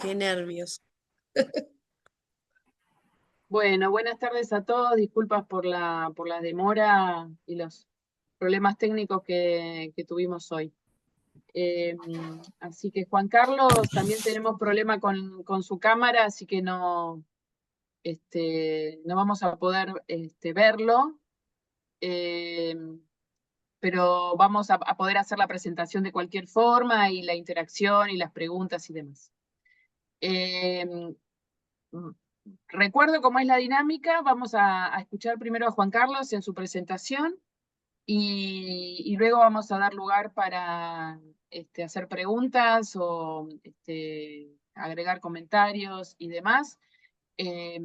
Qué nervios. Bueno, buenas tardes a todos. Disculpas por la demora y los problemas técnicos que tuvimos hoy. Así que Juan Carlos, también tenemos problema con su cámara, así que no vamos a poder verlo, eh, pero vamos a poder hacer la presentación de cualquier forma y la interacción y las preguntas y demás. Eh, Recuerdo cómo es la dinámica. Vamos a escuchar primero a Juan Carlos en su presentación y luego vamos a dar lugar para hacer preguntas o agregar comentarios y demás. Eh,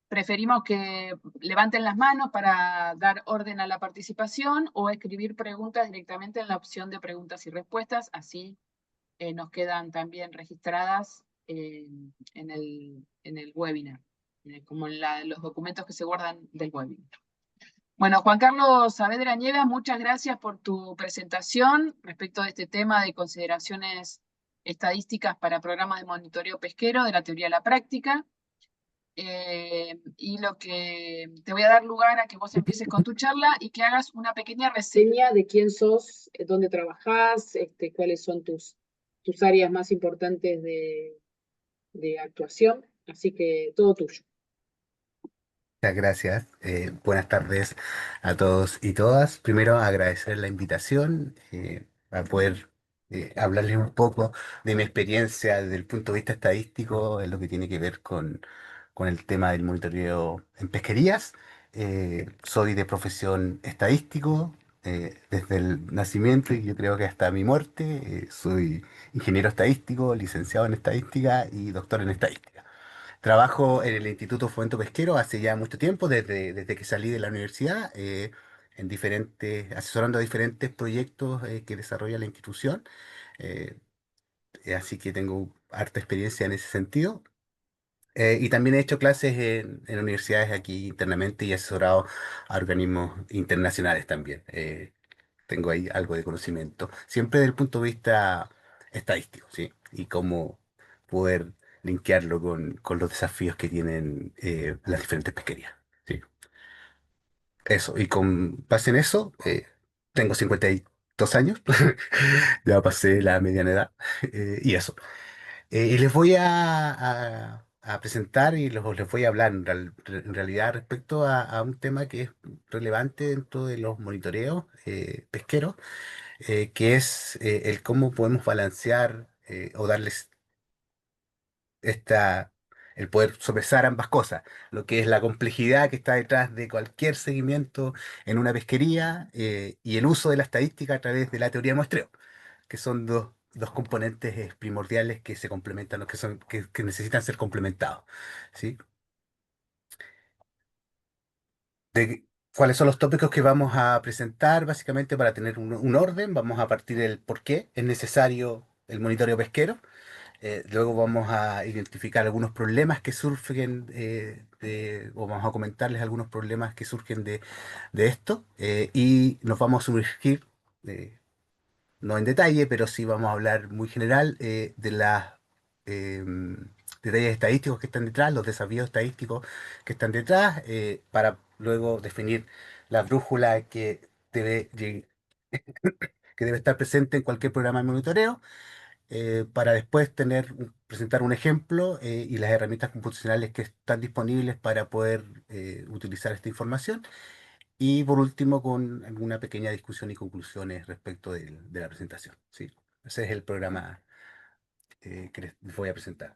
Preferimos que levanten las manos para dar orden a la participación o escribir preguntas directamente en la opción de preguntas y respuestas. Así nos quedan también registradas en el webinar, como en los documentos que se guardan del webinar. Bueno, Juan Carlos Saavedra Nieves, muchas gracias por tu presentación respecto de este tema de consideraciones estadísticas para programas de monitoreo pesquero de la teoría a la práctica. Y lo que te voy a dar lugar a que vos empieces con tu charla y que hagas una pequeña reseña de quién sos, dónde trabajás, cuáles son tus áreas más importantes de actuación. Así que todo tuyo. Muchas gracias. Buenas tardes a todos y todas. Primero, agradecer la invitación a poder hablarles un poco de mi experiencia desde el punto de vista estadístico en lo que tiene que ver con el tema del monitoreo en pesquerías. Soy de profesión estadístico desde el nacimiento y yo creo que hasta mi muerte. Soy ingeniero estadístico, licenciado en estadística y doctor en estadística. Trabajo en el Instituto Fomento Pesquero hace ya mucho tiempo, desde que salí de la universidad, asesorando a diferentes proyectos que desarrolla la institución. eh, Así que tengo harta experiencia en ese sentido. Y también he hecho clases en universidades aquí internamente y he asesorado a organismos internacionales también. Tengo ahí algo de conocimiento, siempre desde el punto de vista estadístico, ¿sí? Y cómo poder linkearlo con los desafíos que tienen las diferentes pesquerías, ¿sí? Eso, y con base en eso, tengo 52 años, ya pasé la mediana edad, y eso. Y les voy a presentar y les voy a hablar en realidad respecto a un tema que es relevante dentro de los monitoreos pesqueros, que es el cómo podemos balancear o darles esta, el poder sopesar ambas cosas, lo que es la complejidad que está detrás de cualquier seguimiento en una pesquería y el uso de la estadística a través de la teoría de muestreo, que son dos componentes primordiales que se complementan, o que necesitan ser complementados, ¿sí? ¿Cuáles son los tópicos que vamos a presentar? Básicamente, para tener un orden, vamos a partir del por qué es necesario el monitoreo pesquero. Luego vamos a identificar algunos problemas que surgen, o vamos a comentarles algunos problemas que surgen de esto, y nos vamos a sumergir, no en detalle, pero sí vamos a hablar muy general de los detalles estadísticos que están detrás, los desafíos estadísticos que están detrás, para luego definir la brújula que debe estar presente en cualquier programa de monitoreo, para después presentar un ejemplo y las herramientas computacionales que están disponibles para poder utilizar esta información. Y por último, con alguna pequeña discusión y conclusiones respecto de la presentación. ¿Sí? Ese es el programa que les voy a presentar.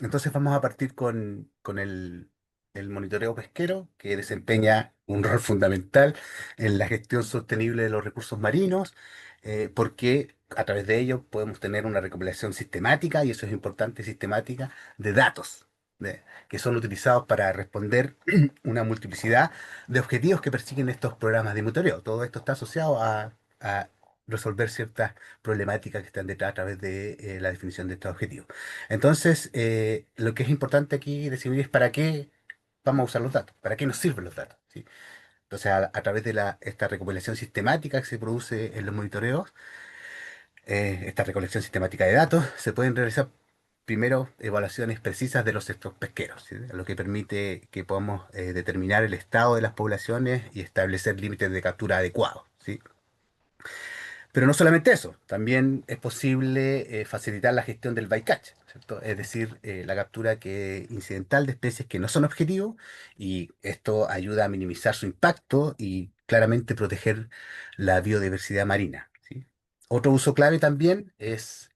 Entonces vamos a partir con el monitoreo pesquero, que desempeña un rol fundamental en la gestión sostenible de los recursos marinos, porque a través de ello podemos tener una recopilación sistemática, y eso es importante, sistemática, de datos, que son utilizados para responder una multiplicidad de objetivos que persiguen estos programas de monitoreo. Todo esto está asociado a resolver ciertas problemáticas que están detrás a través de la definición de estos objetivos. Entonces, lo que es importante aquí decidir es para qué vamos a usar los datos, para qué nos sirven los datos, ¿sí? Entonces, a través de esta recopilación sistemática que se produce en los monitoreos, esta recolección sistemática de datos, se pueden realizar primero evaluaciones precisas de los sectores pesqueros, ¿sí? Lo que permite que podamos determinar el estado de las poblaciones y establecer límites de captura adecuados, ¿sí? Pero no solamente eso, también es posible facilitar la gestión del bycatch, ¿cierto? Es decir, la captura incidental de especies que no son objetivos, y esto ayuda a minimizar su impacto y claramente proteger la biodiversidad marina, ¿sí? Otro uso clave también es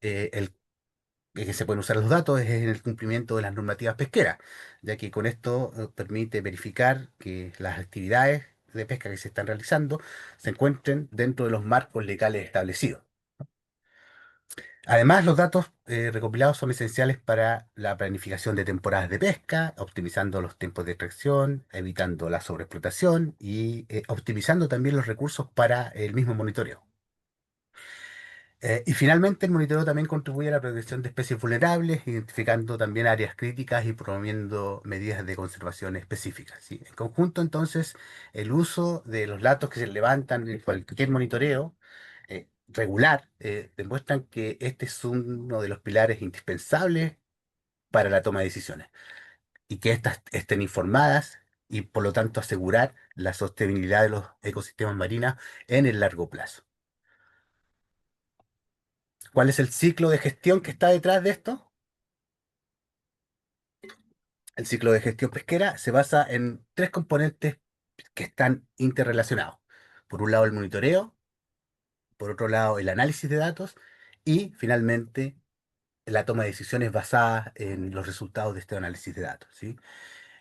que se pueden usar los datos es en el cumplimiento de las normativas pesqueras, ya que con esto permite verificar que las actividades de pesca que se están realizando se encuentren dentro de los marcos legales establecidos. Además, los datos recopilados son esenciales para la planificación de temporadas de pesca, optimizando los tiempos de extracción, evitando la sobreexplotación y optimizando también los recursos para el mismo monitoreo. Y finalmente, el monitoreo también contribuye a la protección de especies vulnerables, identificando también áreas críticas y promoviendo medidas de conservación específicas, ¿sí? En conjunto, entonces, el uso de los datos que se levantan en cualquier monitoreo regular demuestran que este es uno de los pilares indispensables para la toma de decisiones, y que éstas estén informadas y, por lo tanto, asegurar la sostenibilidad de los ecosistemas marinos en el largo plazo. ¿Cuál es el ciclo de gestión que está detrás de esto? El ciclo de gestión pesquera se basa en tres componentes que están interrelacionados. Por un lado, el monitoreo, por otro lado, el análisis de datos y, finalmente, la toma de decisiones basada en los resultados de este análisis de datos, ¿sí?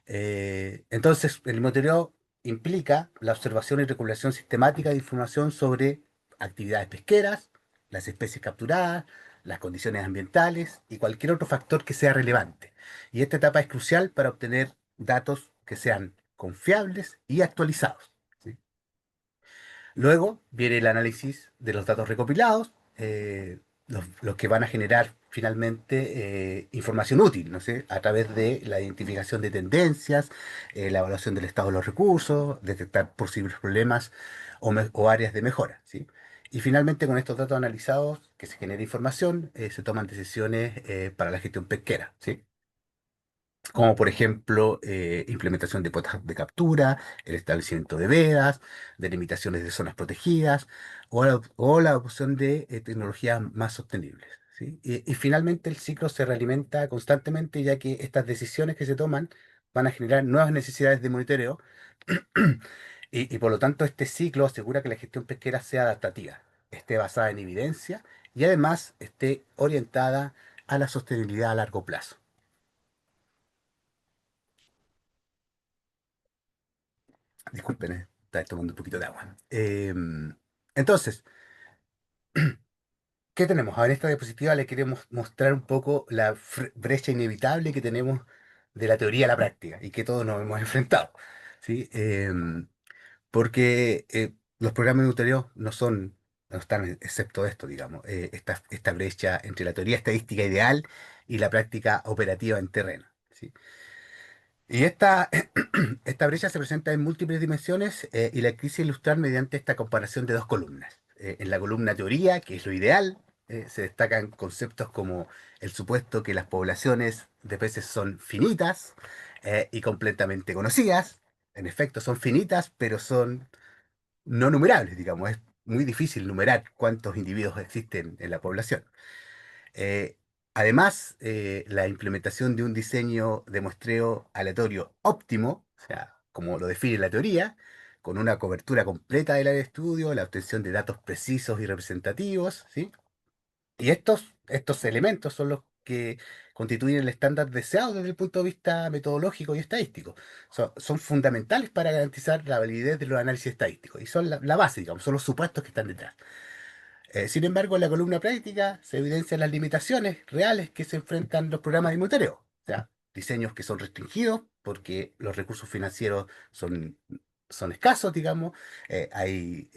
Entonces, el monitoreo implica la observación y recopilación sistemática de información sobre actividades pesqueras, las especies capturadas, las condiciones ambientales y cualquier otro factor que sea relevante. Y esta etapa es crucial para obtener datos que sean confiables y actualizados, ¿sí? Luego viene el análisis de los datos recopilados, los que van a generar finalmente información útil, ¿no sé? A través de la identificación de tendencias, la evaluación del estado de los recursos, detectar posibles problemas o áreas de mejora, ¿sí? Y finalmente, con estos datos analizados, que se genera información, se toman decisiones para la gestión pesquera, ¿sí? Como por ejemplo implementación de cuotas de captura, el establecimiento de vedas, delimitaciones de zonas protegidas o la adopción de tecnologías más sostenibles, ¿sí? Y finalmente el ciclo se realimenta constantemente, ya que estas decisiones que se toman van a generar nuevas necesidades de monitoreo y por lo tanto este ciclo asegura que la gestión pesquera sea adaptativa, esté basada en evidencia y además esté orientada a la sostenibilidad a largo plazo. Disculpen, estaba tomando un poquito de agua. Entonces, ¿qué tenemos? Ahora en esta diapositiva le queremos mostrar un poco la brecha inevitable que tenemos de la teoría a la práctica y que todos nos hemos enfrentado, ¿sí? Porque los programas educativos no están excepto esto, digamos, esta brecha entre la teoría estadística ideal y la práctica operativa en terreno, ¿sí? Y esta brecha se presenta en múltiples dimensiones y la quise ilustrar mediante esta comparación de dos columnas. En la columna teoría, que es lo ideal, se destacan conceptos como el supuesto que las poblaciones de peces son finitas y completamente conocidas. En efecto, son finitas, pero son no numerables, digamos. Es muy difícil numerar cuántos individuos existen en la población. Eh, Además, la implementación de un diseño de muestreo aleatorio óptimo, o sea, como lo define la teoría, con una cobertura completa del área de estudio, la obtención de datos precisos y representativos, ¿sí? Y estos elementos son los que constituyen el estándar deseado desde el punto de vista metodológico y estadístico. Son fundamentales para garantizar la validez de los análisis estadísticos y son la base, digamos, son los supuestos que están detrás. Sin embargo, en la columna práctica se evidencian las limitaciones reales que se enfrentan los programas de monitoreo. O sea, diseños que son restringidos porque los recursos financieros son escasos, digamos. Hay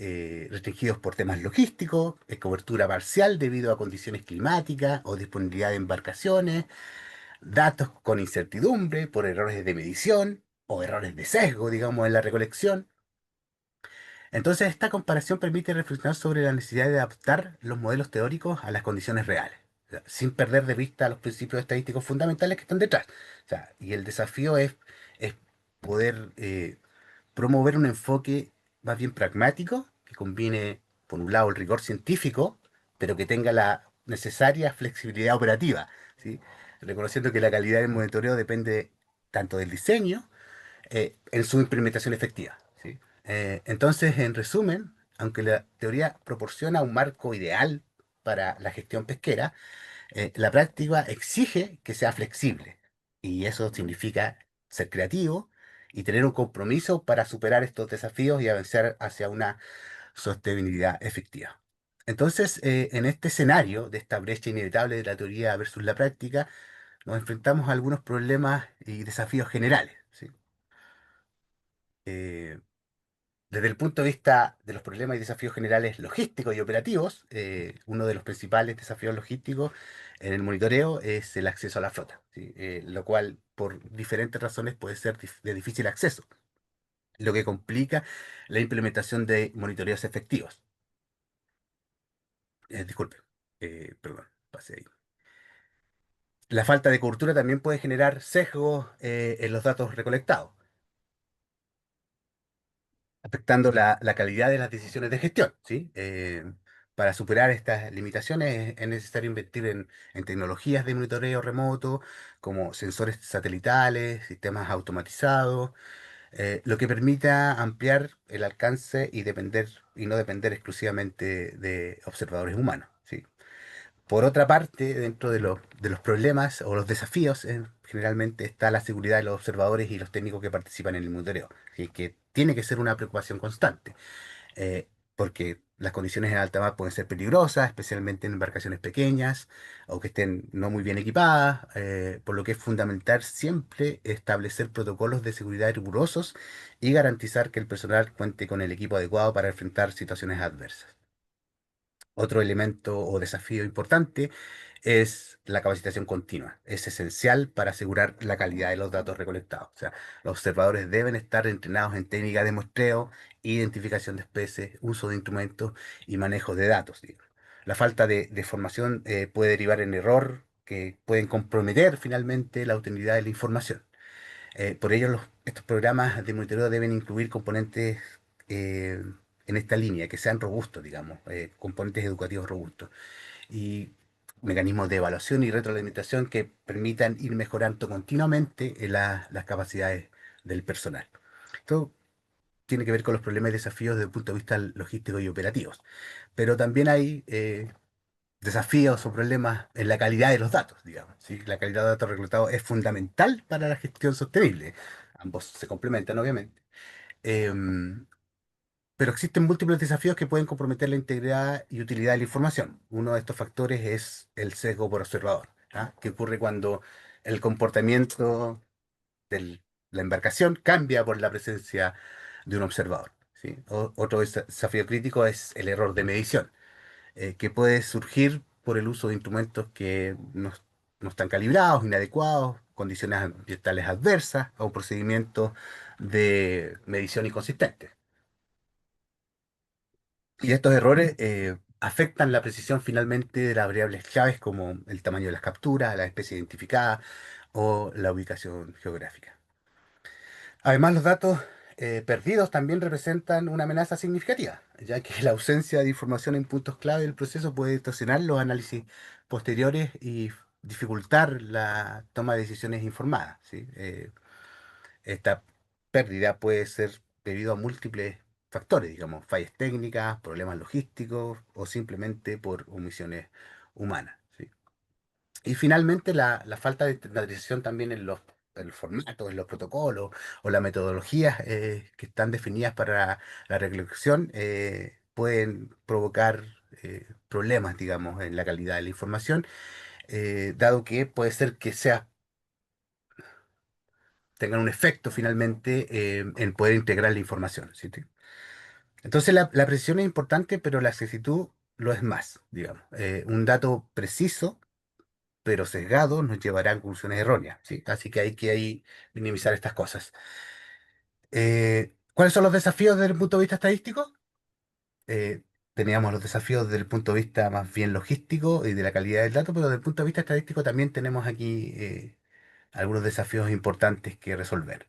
restringidos por temas logísticos, cobertura parcial debido a condiciones climáticas o disponibilidad de embarcaciones, datos con incertidumbre por errores de medición o errores de sesgo, digamos, en la recolección. Entonces, esta comparación permite reflexionar sobre la necesidad de adaptar los modelos teóricos a las condiciones reales, o sea, sin perder de vista los principios estadísticos fundamentales que están detrás. O sea, y el desafío es poder promover un enfoque más bien pragmático, que combine, por un lado, el rigor científico, pero que tenga la necesaria flexibilidad operativa, ¿sí? Reconociendo que la calidad del monitoreo depende tanto del diseño en su implementación efectiva, ¿sí? Entonces, en resumen, aunque la teoría proporciona un marco ideal para la gestión pesquera, la práctica exige que sea flexible y eso significa ser creativo y tener un compromiso para superar estos desafíos y avanzar hacia una sostenibilidad efectiva. Entonces, en este escenario de esta brecha inevitable de la teoría versus la práctica, nos enfrentamos a algunos problemas y desafíos generales, ¿sí? Eh, Desde el punto de vista de los problemas y desafíos generales logísticos y operativos, uno de los principales desafíos logísticos en el monitoreo es el acceso a la flota, ¿sí? Lo cual por diferentes razones puede ser de difícil acceso, lo que complica la implementación de monitoreos efectivos. Disculpe, perdón, pasé ahí. La falta de cobertura también puede generar sesgos en los datos recolectados, afectando la calidad de las decisiones de gestión, ¿sí? Para superar estas limitaciones es necesario invertir en tecnologías de monitoreo remoto, como sensores satelitales, sistemas automatizados, lo que permita ampliar el alcance y no depender exclusivamente de observadores humanos, ¿sí? Por otra parte, dentro de los problemas o los desafíos, generalmente está la seguridad de los observadores y los técnicos que participan en el monitoreo, que tiene que ser una preocupación constante, porque las condiciones en alta mar pueden ser peligrosas, especialmente en embarcaciones pequeñas o que estén no muy bien equipadas, por lo que es fundamental siempre establecer protocolos de seguridad rigurosos y garantizar que el personal cuente con el equipo adecuado para enfrentar situaciones adversas. Otro elemento o desafío importante es la capacitación continua. Es esencial para asegurar la calidad de los datos recolectados. O sea, los observadores deben estar entrenados en técnicas de muestreo, identificación de especies, uso de instrumentos y manejo de datos, digo. La falta de formación puede derivar en error que pueden comprometer finalmente la utilidad de la información. Por ello, estos programas de monitoreo deben incluir componentes eh, en esta línea, que sean robustos, digamos, componentes educativos robustos y mecanismos de evaluación y retroalimentación que permitan ir mejorando continuamente las capacidades del personal. Esto tiene que ver con los problemas y desafíos desde el punto de vista logístico y operativos, pero también hay desafíos o problemas en la calidad de los datos, digamos, ¿sí? La calidad de datos recolectados es fundamental para la gestión sostenible. Ambos se complementan, obviamente. Em, pero existen múltiples desafíos que pueden comprometer la integridad y utilidad de la información. Uno de estos factores es el sesgo por observador, ¿ah? Que ocurre cuando el comportamiento de la embarcación cambia por la presencia de un observador, ¿sí? Otro desafío crítico es el error de medición que puede surgir por el uso de instrumentos que no están calibrados, inadecuados, condiciones ambientales adversas o procedimientos de medición inconsistentes. Y estos errores afectan la precisión finalmente de las variables claves como el tamaño de las capturas, la especie identificada o la ubicación geográfica. Además, los datos perdidos también representan una amenaza significativa, ya que la ausencia de información en puntos clave del proceso puede distorsionar los análisis posteriores y dificultar la toma de decisiones informadas, ¿sí? Esta pérdida puede ser debido a múltiples factores, digamos, fallas técnicas, problemas logísticos o simplemente por omisiones humanas, ¿sí? Y finalmente, la falta de estandarización también en los formatos, en los protocolos o las metodologías que están definidas para la recolección pueden provocar problemas, digamos, en la calidad de la información, dado que puede ser que tengan un efecto finalmente en poder integrar la información, ¿sí? Entonces, la precisión es importante, pero la exactitud lo es más, digamos. Un dato preciso pero sesgado nos llevará a conclusiones erróneas, ¿sí? Así que hay que ahí minimizar estas cosas. ¿Cuáles son los desafíos desde el punto de vista estadístico? eh, teníamos los desafíos desde el punto de vista más bien logístico y de la calidad del dato, pero desde el punto de vista estadístico también tenemos aquí algunos desafíos importantes que resolver.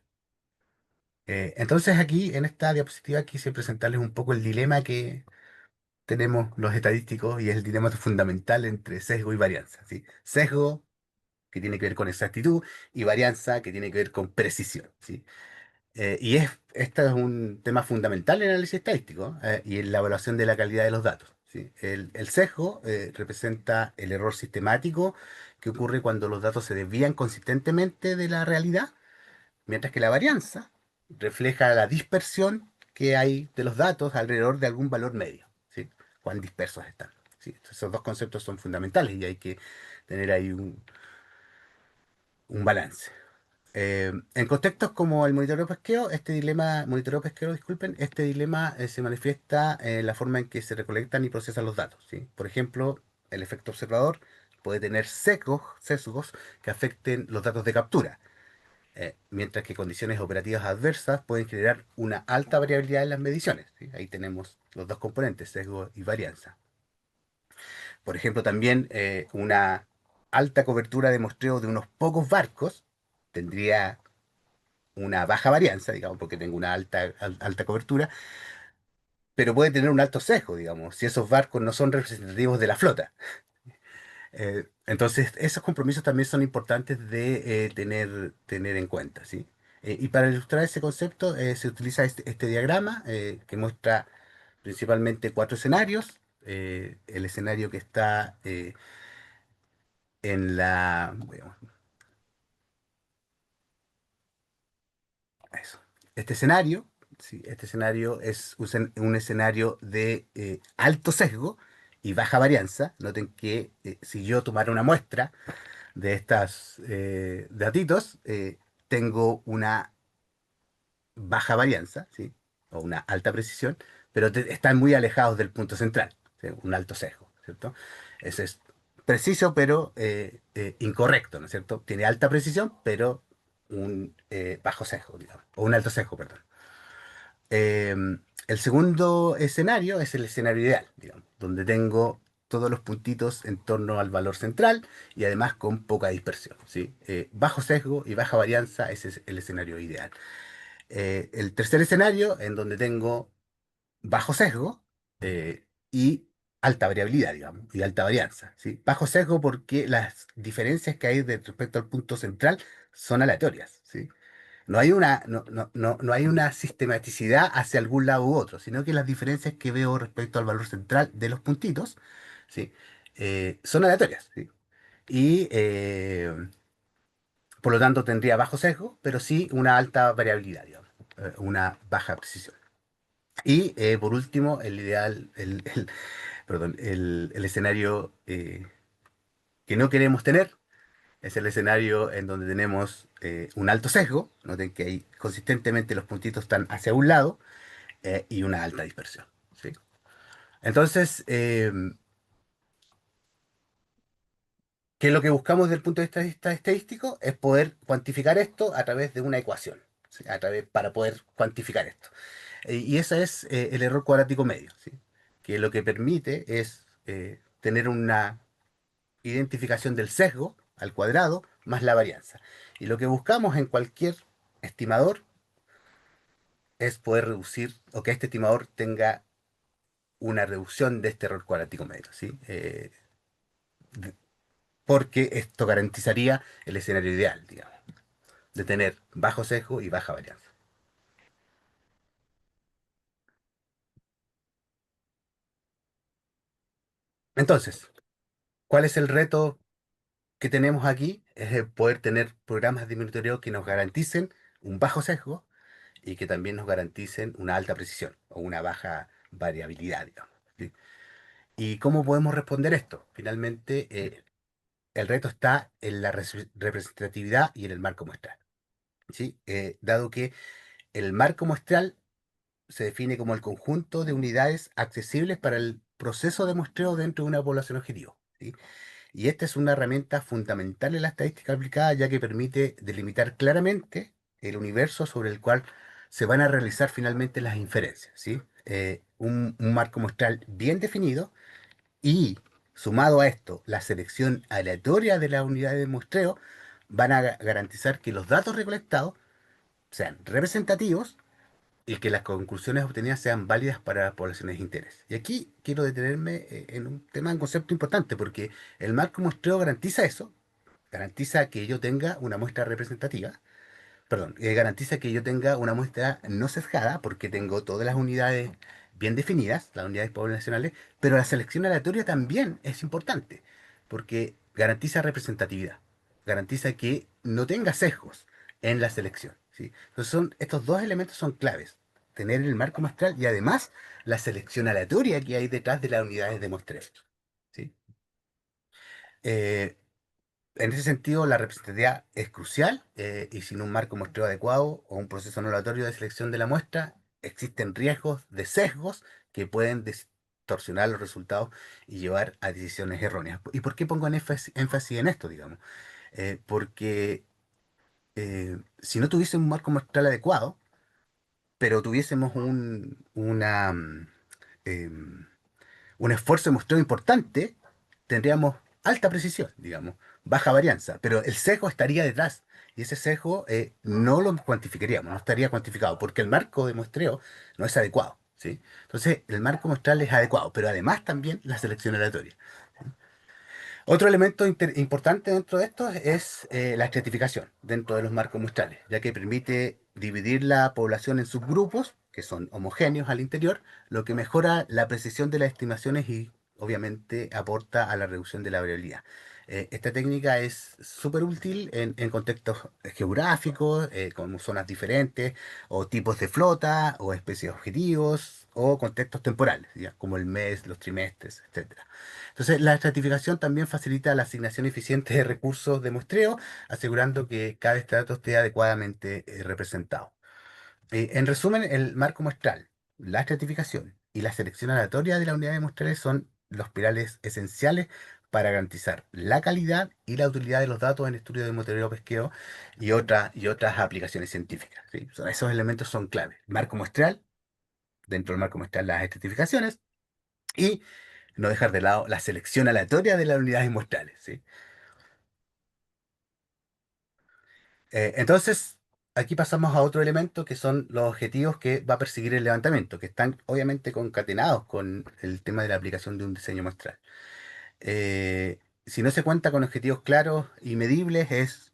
Entonces aquí en esta diapositiva quise presentarles un poco el dilema que tenemos los estadísticos y es el dilema fundamental entre sesgo y varianza, ¿sí? Sesgo que tiene que ver con exactitud y varianza que tiene que ver con precisión, ¿sí? Este es un tema fundamental en el análisis estadístico, y en la evaluación de la calidad de los datos, ¿sí? El sesgo representa el error sistemático que ocurre cuando los datos se desvían consistentemente de la realidad, mientras que la varianza refleja la dispersión que hay de los datos alrededor de algún valor medio, ¿sí? Cuán dispersos están, ¿sí? Entonces, esos dos conceptos son fundamentales y hay que tener ahí un balance. En contextos como el monitoreo pesquero, disculpen, este dilema se manifiesta en la forma en que se recolectan y procesan los datos, ¿sí? Por ejemplo, el efecto observador puede tener sesgos que afecten los datos de captura, mientras que condiciones operativas adversas pueden generar una alta variabilidad en las mediciones, ¿sí? Ahí tenemos los dos componentes, sesgo y varianza. Por ejemplo, también una alta cobertura de muestreo de unos pocos barcos tendría una baja varianza, digamos, porque tengo una alta cobertura, pero puede tener un alto sesgo, digamos, si esos barcos no son representativos de la flota. Entonces, esos compromisos también son importantes de tener en cuenta, ¿sí? Y para ilustrar ese concepto, se utiliza este diagrama que muestra principalmente cuatro escenarios. El escenario que está en la... bueno, eso. Este escenario, sí, este escenario es un escenario de alto sesgo y baja varianza. Noten que si yo tomara una muestra de estas datitos, tengo una baja varianza, ¿sí? O una alta precisión, pero están muy alejados del punto central, ¿sí? Un alto sesgo, ¿cierto? Ese es preciso, pero incorrecto, ¿no es cierto? Tiene alta precisión, pero un bajo sesgo, digamos, o un alto sesgo, perdón. El segundo escenario es el escenario ideal, digamos, donde tengo todos los puntitos en torno al valor central y además con poca dispersión, ¿sí? Bajo sesgo y baja varianza, ese es el escenario ideal. El tercer escenario, en donde tengo bajo sesgo y alta variabilidad, digamos, y alta varianza, ¿sí? Bajo sesgo porque las diferencias que hay respecto al punto central son aleatorias, ¿sí? No hay una sistematicidad hacia algún lado u otro, sino que las diferencias que veo respecto al valor central de los puntitos, ¿sí? Son aleatorias, ¿sí? Y por lo tanto tendría bajo sesgo, pero sí una alta variabilidad, digamos, una baja precisión. Y por último, perdón, el escenario que no queremos tener es el escenario en donde tenemos un alto sesgo, noten que ahí consistentemente los puntitos están hacia un lado, y una alta dispersión, ¿sí? Entonces, ¿qué es lo que buscamos desde el punto de vista estadístico? Es poder cuantificar esto a través de una ecuación, ¿sí? Para poder cuantificar esto. Y ese es el error cuadrático medio, ¿sí? Que lo que permite es tener una identificación del sesgo al cuadrado más la varianza. Y lo que buscamos en cualquier estimador es poder reducir o que este estimador tenga una reducción de este error cuadrático medio, ¿sí? Porque esto garantizaría el escenario ideal, digamos, de tener bajo sesgo y baja varianza. Entonces, ¿cuál es el reto que tenemos aquí? Es el poder tener programas de monitoreo que nos garanticen un bajo sesgo y que también nos garanticen una alta precisión o una baja variabilidad, digamos, ¿sí? ¿Y cómo podemos responder esto? Finalmente, el reto está en la representatividad y en el marco muestral, ¿sí? Dado que el marco muestral se define como el conjunto de unidades accesibles para el proceso de muestreo dentro de una población objetivo, ¿sí? Y esta es una herramienta fundamental en la estadística aplicada, ya que permite delimitar claramente el universo sobre el cual se van a realizar finalmente las inferencias, ¿sí? un marco muestral bien definido y sumado a esto, la selección aleatoria de las unidades de muestreo van a garantizar que los datos recolectados sean representativos y que las conclusiones obtenidas sean válidas para poblaciones de interés. Y aquí quiero detenerme en un tema, un concepto importante, porque el marco muestreo garantiza eso, garantiza que yo tenga una muestra representativa, perdón, garantiza que yo tenga una muestra no sesgada, porque tengo todas las unidades bien definidas, las unidades poblacionales, pero la selección aleatoria también es importante, porque garantiza representatividad, garantiza que no tenga sesgos en la selección, ¿sí? Entonces estos dos elementos son claves, tener el marco muestral y además la selección aleatoria que hay detrás de las unidades de muestreo, ¿sí? Eh, en ese sentido, la representatividad es crucial y sin un marco muestreo adecuado o un proceso anulatorio de selección de la muestra, existen riesgos de sesgos que pueden distorsionar los resultados y llevar a decisiones erróneas. ¿Y por qué pongo en énfasis en esto, digamos? Porque si no tuviese un marco muestral adecuado, pero tuviésemos em, un esfuerzo de muestreo importante, tendríamos alta precisión, digamos, baja varianza, pero el sesgo estaría detrás y ese sesgo no lo cuantificaríamos, no estaría cuantificado, porque el marco de muestreo no es adecuado, ¿sí? Entonces, el marco muestral es adecuado, pero además también la selección aleatoria. Otro elemento importante dentro de esto es la estratificación dentro de los marcos muestrales, ya que permite dividir la población en subgrupos que son homogéneos al interior, lo que mejora la precisión de las estimaciones y obviamente aporta a la reducción de la variabilidad. Esta técnica es súper útil en contextos geográficos, como zonas diferentes, o tipos de flota, o especies de objetivos, o contextos temporales, ¿ya? Como el mes, los trimestres, etcétera. Entonces, la estratificación también facilita la asignación eficiente de recursos de muestreo, asegurando que cada estrato esté adecuadamente representado. En resumen, el marco muestral, la estratificación y la selección aleatoria de la unidad de muestrales son los pilares esenciales para garantizar la calidad y la utilidad de los datos en estudios de monitoreo pesqueo y otras aplicaciones científicas, ¿sí? Esos elementos son claves. Marco muestral, dentro del marco muestral las estratificaciones y no dejar de lado la selección aleatoria de las unidades muestrales, ¿sí? Entonces, aquí pasamos a otro elemento que son los objetivos que va a perseguir el levantamiento, que están obviamente concatenados con el tema de la aplicación de un diseño muestral. Si no se cuenta con objetivos claros y medibles, es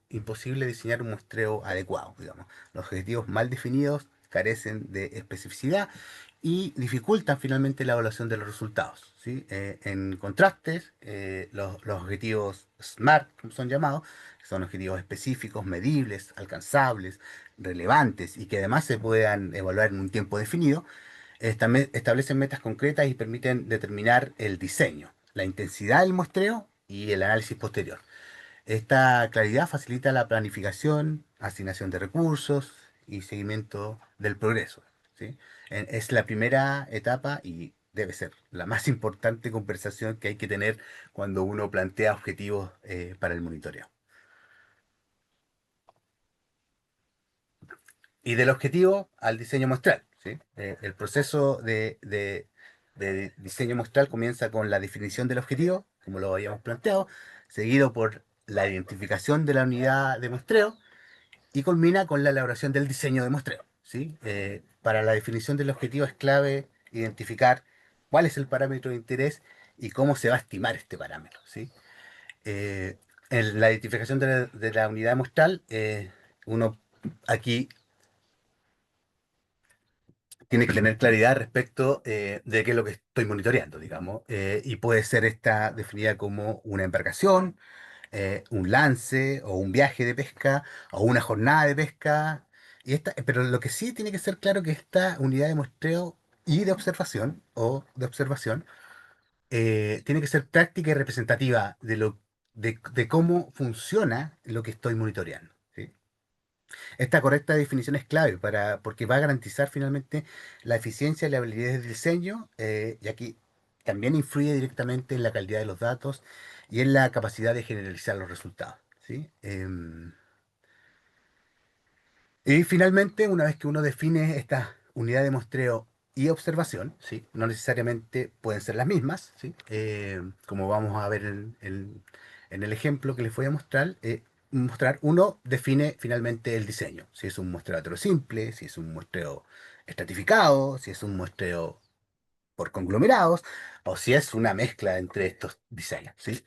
imposible diseñar un muestreo adecuado, digamos. Los objetivos mal definidos carecen de especificidad y dificultan finalmente la evaluación de los resultados, ¿sí? En contrastes, los objetivos SMART, como son llamados, que son objetivos específicos, medibles, alcanzables, relevantes y que además se puedan evaluar en un tiempo definido, establecen metas concretas y permiten determinar el diseño, la intensidad del muestreo y el análisis posterior. Esta claridad facilita la planificación, asignación de recursos y seguimiento del progreso, ¿sí? Es la primera etapa y debe ser la más importante conversación que hay que tener cuando uno plantea objetivos para el monitoreo. Y del objetivo al diseño muestral, ¿sí? El proceso de diseño muestral comienza con la definición del objetivo, como lo habíamos planteado, seguido por la identificación de la unidad de muestreo y culmina con la elaboración del diseño de muestreo, ¿sí? Para la definición del objetivo es clave identificar cuál es el parámetro de interés y cómo se va a estimar este parámetro, ¿sí? Eh, en la identificación de la unidad muestral, uno aquí tiene que tener claridad respecto de qué es lo que estoy monitoreando, digamos, y puede ser esta definida como una embarcación, un lance o un viaje de pesca o una jornada de pesca. Pero lo que sí tiene que ser claro que esta unidad de muestreo y de observación tiene que ser práctica y representativa de cómo funciona lo que estoy monitoreando, ¿sí? Esta correcta definición es clave porque va a garantizar finalmente la eficiencia y la habilidad del diseño, y aquí también influye directamente en la calidad de los datos y en la capacidad de generalizar los resultados, ¿sí? Y finalmente, una vez que uno define esta unidad de muestreo y observación, ¿sí? No necesariamente pueden ser las mismas, ¿sí? Como vamos a ver en el ejemplo que les voy a mostrar, uno define finalmente el diseño, si es un muestreo hetero simple, si es un muestreo estratificado, si es un muestreo por conglomerados, o si es una mezcla entre estos diseños, ¿sí?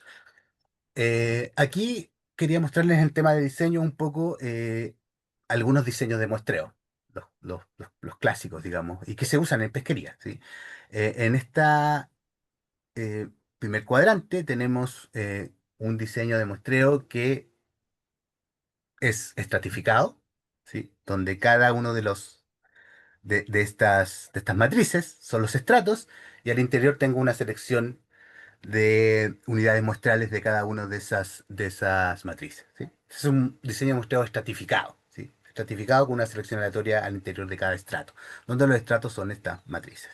Aquí quería mostrarles el tema de diseño un poco, algunos diseños de muestreo, los clásicos, digamos, y que se usan en pesquería, ¿sí? En esta primer cuadrante tenemos un diseño de muestreo que es estratificado, ¿sí? Donde cada uno de estas matrices son los estratos y al interior tengo una selección de unidades muestrales de cada una de esas matrices, ¿sí? Es un diseño de muestreo estratificado, ¿sí? Estratificado con una selección aleatoria al interior de cada estrato, donde los estratos son estas matrices.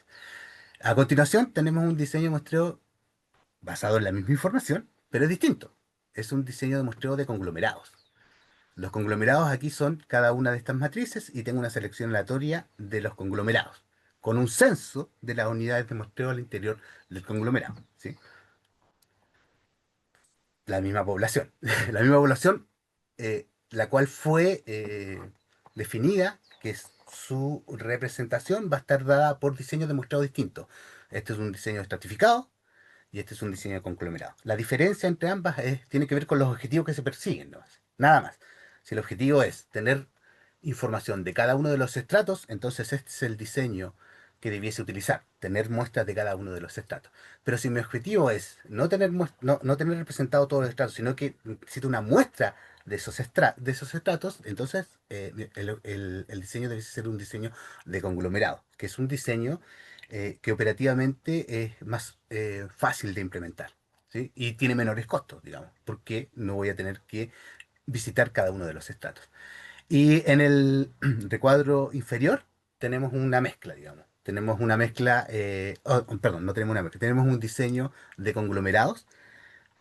A continuación tenemos un diseño de muestreo basado en la misma información, pero es distinto. Es un diseño de muestreo de conglomerados. Los conglomerados aquí son cada una de estas matrices y tengo una selección aleatoria de los conglomerados, con un censo de las unidades de muestreo al interior del conglomerado, ¿sí? La misma población. La misma población, la cual fue definida, que su representación va a estar dada por diseños de muestreo distintos. Este es un diseño estratificado y este es un diseño de conglomerado. La diferencia entre ambas tiene que ver con los objetivos que se persiguen, ¿no? Nada más. Si el objetivo es tener información de cada uno de los estratos, entonces este es el diseño que debiese utilizar, tener muestras de cada uno de los estratos. Pero si mi objetivo es no tener representado todos los estratos, sino que necesito una muestra de esos estratos, entonces el diseño debe ser un diseño de conglomerado, que es un diseño que operativamente es más fácil de implementar, ¿sí? Y tiene menores costos, digamos, porque no voy a tener que visitar cada uno de los estratos. Y en el recuadro inferior tenemos una mezcla, digamos. Tenemos una mezcla, perdón, no tenemos una mezcla, tenemos un diseño de conglomerados,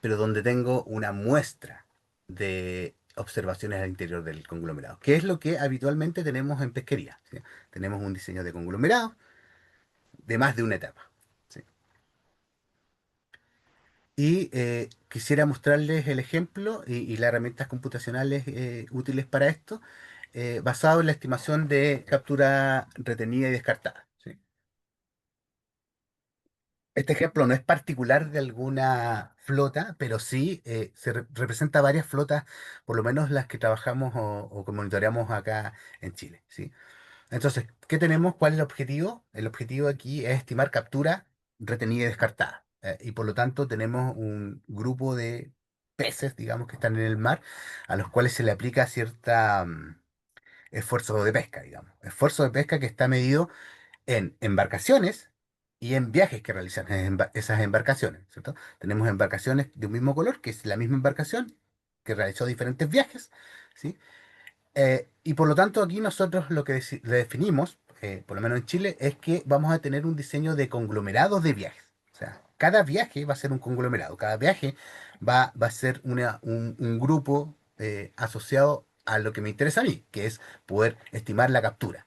pero donde tengo una muestra de observaciones al interior del conglomerado, que es lo que habitualmente tenemos en pesquería, ¿sí? Tenemos un diseño de conglomerados de más de una etapa, ¿sí? Y quisiera mostrarles el ejemplo y las herramientas computacionales útiles para esto, basado en la estimación de captura retenida y descartada, ¿sí? Este ejemplo no es particular de alguna flota, pero sí representa varias flotas, por lo menos las que trabajamos o que monitoreamos acá en Chile, ¿sí? Entonces, ¿qué tenemos? ¿Cuál es el objetivo? El objetivo aquí es estimar captura retenida y descartada. Y por lo tanto tenemos un grupo de peces, digamos, que están en el mar, a los cuales se le aplica cierta esfuerzo de pesca, digamos. Esfuerzo de pesca que está medido en embarcaciones y en viajes que realizan esas embarcaciones, ¿cierto? Tenemos embarcaciones de un mismo color, que es la misma embarcación que realizó diferentes viajes, ¿sí? Y por lo tanto aquí nosotros lo que le definimos, por lo menos en Chile, es que vamos a tener un diseño de conglomerados de viajes. O sea, cada viaje va a ser un conglomerado, cada viaje va a ser un grupo asociado a lo que me interesa a mí, que es poder estimar la captura.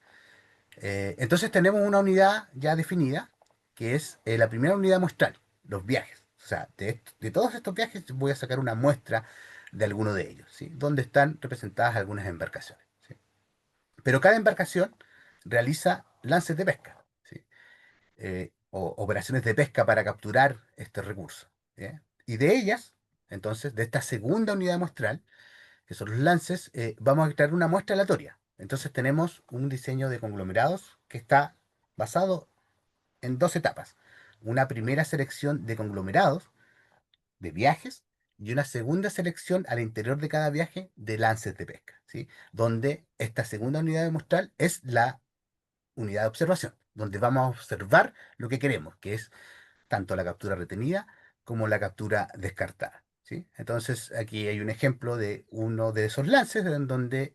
Entonces tenemos una unidad ya definida, que es la primera unidad muestral, los viajes. O sea, de todos estos viajes voy a sacar una muestra de alguno de ellos, ¿sí? Donde están representadas algunas embarcaciones, ¿sí? Pero cada embarcación realiza lances de pesca, ¿sí? O operaciones de pesca para capturar este recurso, ¿eh? Y de ellas, entonces, de esta segunda unidad muestral, que son los lances, vamos a crear una muestra aleatoria. Entonces tenemos un diseño de conglomerados que está basado en dos etapas. Una primera selección de conglomerados, de viajes, y una segunda selección al interior de cada viaje de lances de pesca, ¿sí? Donde esta segunda unidad de muestral es la unidad de observación, donde vamos a observar lo que queremos, que es tanto la captura retenida como la captura descartada, ¿sí? Entonces aquí hay un ejemplo de uno de esos lances en donde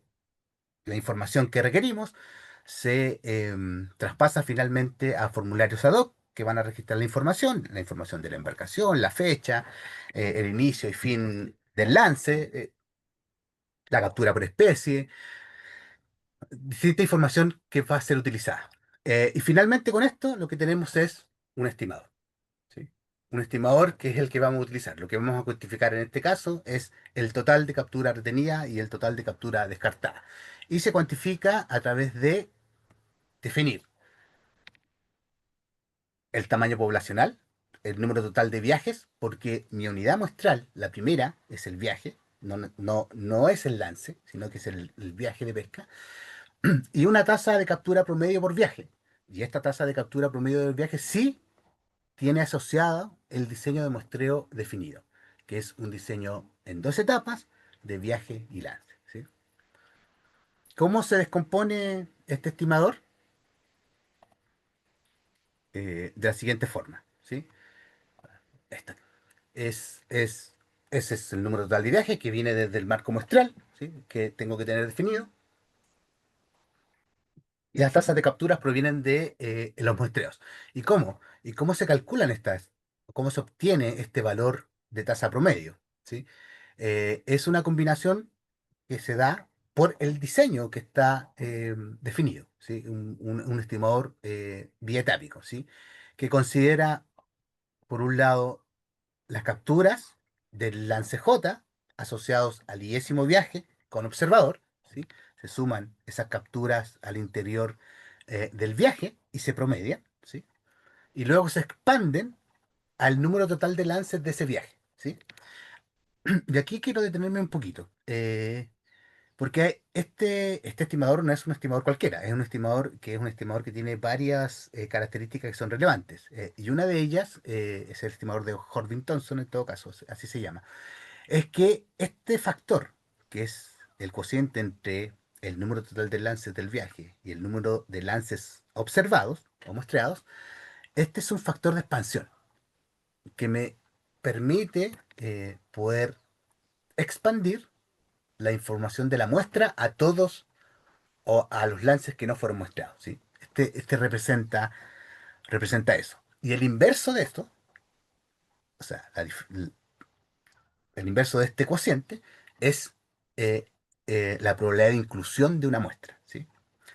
la información que requerimos se traspasa finalmente a formularios ad hoc que van a registrar la información de la embarcación, la fecha, el inicio y fin del lance, la captura por especie, distinta información que va a ser utilizada. Y finalmente con esto lo que tenemos es un estimador, ¿sí? Un estimador que es el que vamos a utilizar. Lo que vamos a cuantificar en este caso es el total de captura retenida y el total de captura descartada. Y se cuantifica a través de definir el tamaño poblacional, el número total de viajes, porque mi unidad muestral, la primera, es el viaje, no es el lance, sino que es el viaje de pesca, y una tasa de captura promedio por viaje. Y esta tasa de captura promedio del viaje sí tiene asociado el diseño de muestreo definido, que es un diseño en dos etapas de viaje y lance, ¿sí? ¿Cómo se descompone este estimador? De la siguiente forma, ¿sí? Esta ese es el número total de viaje que viene desde el marco muestral, ¿sí? Que tengo que tener definido. Y las tasas de capturas provienen de los muestreos. ¿Y cómo? ¿Y cómo se calculan estas? ¿Cómo se obtiene este valor de tasa promedio? ¿Sí? Es una combinación que se da por el diseño que está definido, ¿sí? Un estimador bietápico, ¿sí? Que considera, por un lado, las capturas del lance J asociados al iésimo viaje con observador, ¿sí? Se suman esas capturas al interior del viaje y se promedian, ¿sí? Y luego se expanden al número total de lances de ese viaje, ¿sí? Y aquí quiero detenerme un poquito, porque este estimador no es un estimador cualquiera, es un estimador que tiene varias características que son relevantes. Y una de ellas es el estimador de Hording-Thompson, en todo caso, así se llama. Es que este factor, que es el cociente entre el número total de lances del viaje y el número de lances observados o muestreados, este es un factor de expansión que me permite poder expandir la información de la muestra a todos o a los lances que no fueron muestreados, ¿sí? Este representa eso. Y el inverso de esto, o sea, el inverso de este cociente es eh, la probabilidad de inclusión de una muestra, ¿sí?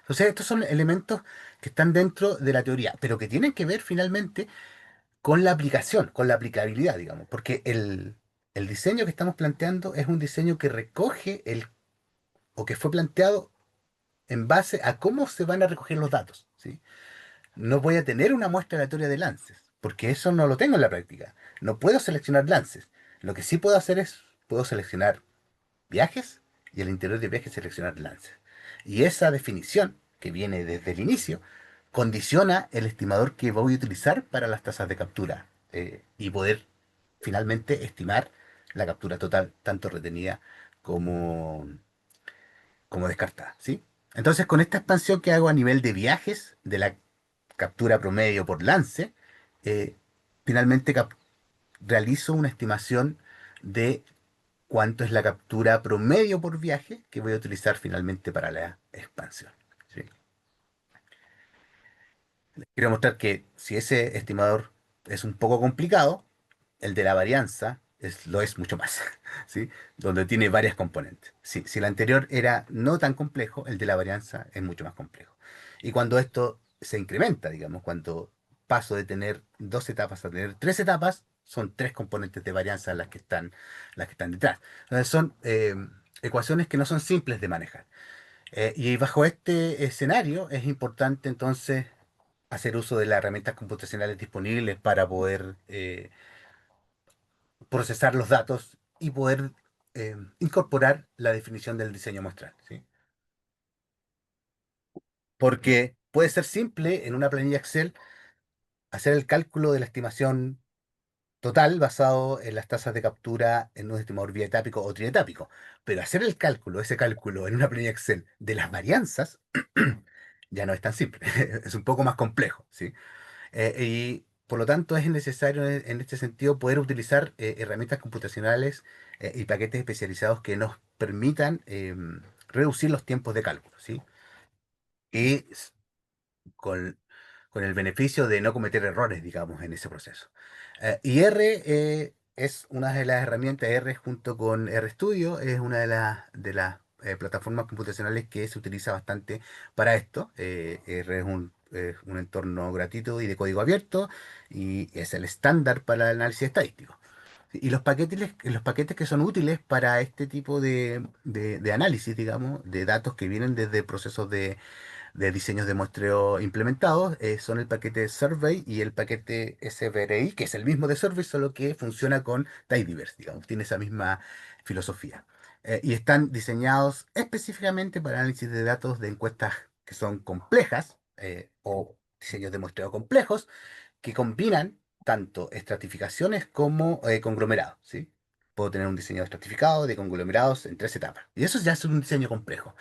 Entonces, estos son elementos que están dentro de la teoría, pero que tienen que ver finalmente con la aplicación, con la aplicabilidad, digamos, porque el diseño que estamos planteando es un diseño que recoge o que fue planteado en base a cómo se van a recoger los datos, ¿sí? No voy a tener una muestra aleatoria de lances, porque eso no lo tengo en la práctica. No puedo seleccionar lances. Lo que sí puedo hacer es, puedo seleccionar viajes y al interior de viajes seleccionar lances. Y esa definición, que viene desde el inicio, condiciona el estimador que voy a utilizar para las tasas de captura y poder finalmente estimar la captura total, tanto retenida como, como descartada, ¿sí? Entonces, con esta expansión que hago a nivel de viajes, de la captura promedio por lance, eh, finalmente realizo una estimación de cuánto es la captura promedio por viaje que voy a utilizar finalmente para la expansión, ¿sí? Quiero mostrar que si ese estimador es un poco complicado, el de la varianza lo es mucho más, ¿sí? Donde tiene varias componentes. Sí, si el anterior era no tan complejo, el de la varianza es mucho más complejo. Y cuando esto se incrementa, digamos, cuando paso de tener dos etapas a tener tres etapas, son tres componentes de varianza las que están detrás. Entonces son ecuaciones que no son simples de manejar. Y bajo este escenario es importante entonces hacer uso de las herramientas computacionales disponibles para poder procesar los datos y poder incorporar la definición del diseño muestral, ¿sí? Porque puede ser simple en una planilla Excel hacer el cálculo de la estimación total basado en las tasas de captura en un estimador bietápico o trietápico, pero hacer ese cálculo en una planilla Excel de las varianzas ya no es tan simple, es un poco más complejo, ¿sí? Y por lo tanto es necesario en este sentido poder utilizar herramientas computacionales y paquetes especializados que nos permitan reducir los tiempos de cálculo, ¿sí? Y con, con el beneficio de no cometer errores, digamos, en ese proceso. Y R es una de las herramientas, R junto con RStudio, es una de las plataformas computacionales que se utiliza bastante para esto. R es un entorno gratuito y de código abierto y es el estándar para el análisis estadístico. Y los paquetes que son útiles para este tipo de análisis, digamos, de datos que vienen desde procesos de diseños de muestreo implementados, son el paquete Survey y el paquete SVRI, que es el mismo de Survey, solo que funciona con Tidyverse, digamos, tiene esa misma filosofía. Y están diseñados específicamente para análisis de datos de encuestas que son complejas o diseños de muestreo complejos que combinan tanto estratificaciones como conglomerados, ¿sí? Puedo tener un diseño estratificado de conglomerados en tres etapas. Y eso ya es un diseño complejo,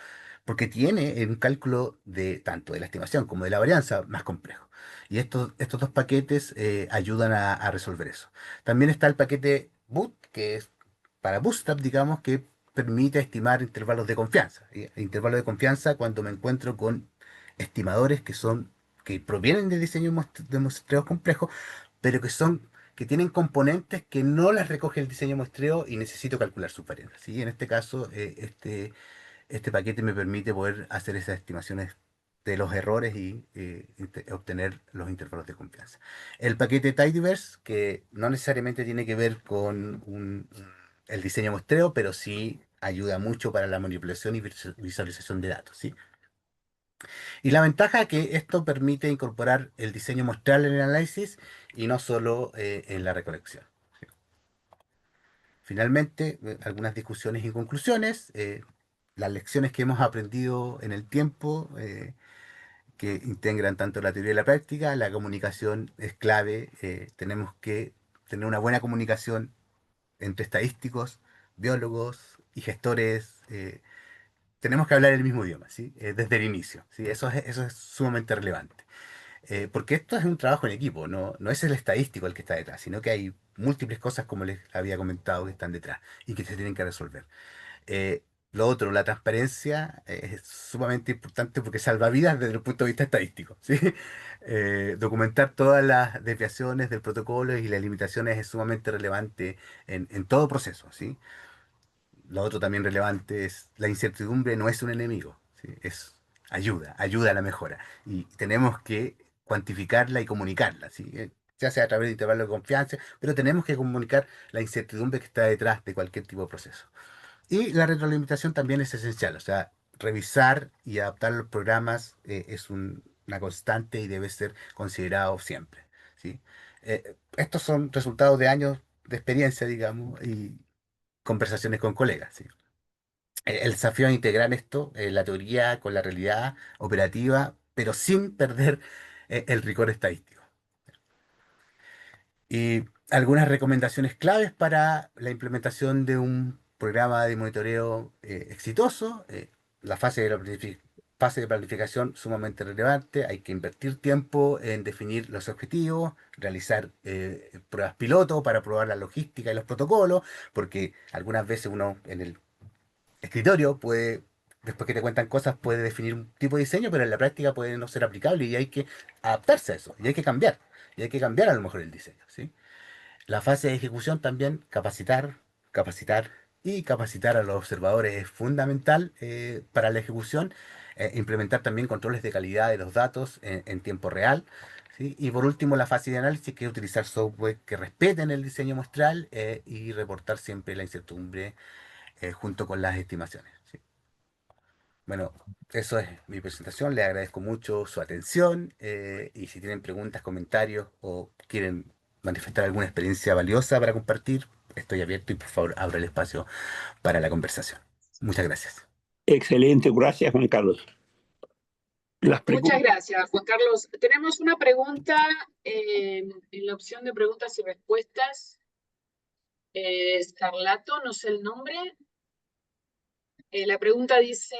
porque tiene un cálculo de tanto de la estimación como de la varianza más complejo. Y estos dos paquetes ayudan a resolver eso. También está el paquete Boot, que es para Bootstrap, digamos, que permite estimar intervalos de confianza. ¿Sí? Intervalos de confianza cuando me encuentro con estimadores que provienen de diseños de muestreos complejos, pero que tienen componentes que no las recoge el diseño muestreo y necesito calcular sus varianzas. ¿Sí? En este caso, este paquete me permite poder hacer esas estimaciones de los errores y obtener los intervalos de confianza. El paquete Tidyverse, que no necesariamente tiene que ver con el diseño muestreo, pero sí ayuda mucho para la manipulación y visualización de datos, ¿sí? Y la ventaja es que esto permite incorporar el diseño muestral en el análisis y no solo en la recolección. Finalmente, algunas discusiones y conclusiones. Las lecciones que hemos aprendido en el tiempo, que integran tanto la teoría y la práctica, la comunicación es clave. Tenemos que tener una buena comunicación entre estadísticos, biólogos y gestores. Tenemos que hablar el mismo idioma, ¿sí? Desde el inicio, ¿sí? Eso es sumamente relevante. Porque esto es un trabajo en equipo, no es el estadístico el que está detrás, sino que hay múltiples cosas, como les había comentado, que están detrás y que se tienen que resolver. Eh, lo otro, la transparencia es sumamente importante porque salva vidas desde el punto de vista estadístico, ¿sí? Documentar todas las desviaciones del protocolo y las limitaciones es sumamente relevante en todo proceso, ¿sí? Lo otro también relevante es la incertidumbre no es un enemigo, ¿sí? Es ayuda a la mejora. Y tenemos que cuantificarla y comunicarla, ¿sí? Ya sea a través de intervalos de confianza, pero tenemos que comunicar la incertidumbre que está detrás de cualquier tipo de proceso. Y la retroalimentación también es esencial, o sea, revisar y adaptar los programas es una constante y debe ser considerado siempre, ¿sí? Estos son resultados de años de experiencia, digamos, y conversaciones con colegas, ¿sí? El desafío es integrar esto, la teoría con la realidad operativa, pero sin perder el rigor estadístico. Y algunas recomendaciones claves para la implementación de un programa de monitoreo exitoso. La fase de planificación sumamente relevante. Hay que invertir tiempo en definir los objetivos, realizar pruebas piloto para probar la logística y los protocolos, porque algunas veces uno en el escritorio puede, después que te cuentan cosas, puede definir un tipo de diseño, pero en la práctica puede no ser aplicable y hay que adaptarse a eso, y hay que cambiar, y hay que cambiar a lo mejor el diseño, ¿sí? La fase de ejecución también, capacitar y capacitar a los observadores es fundamental para la ejecución. Implementar también controles de calidad de los datos en tiempo real. ¿Sí? Y por último, la fase de análisis, que es utilizar software que respeten el diseño muestral y reportar siempre la incertidumbre junto con las estimaciones. ¿Sí? Bueno, eso es mi presentación. Les agradezco mucho su atención y si tienen preguntas, comentarios o quieren manifestar alguna experiencia valiosa para compartir, estoy abierto y por favor abra el espacio para la conversación. Muchas gracias. Excelente, gracias Juan Carlos. Las Muchas preguntas. gracias, Juan Carlos. Tenemos una pregunta en la opción de preguntas y respuestas. Escarlato, no sé el nombre. La pregunta dice,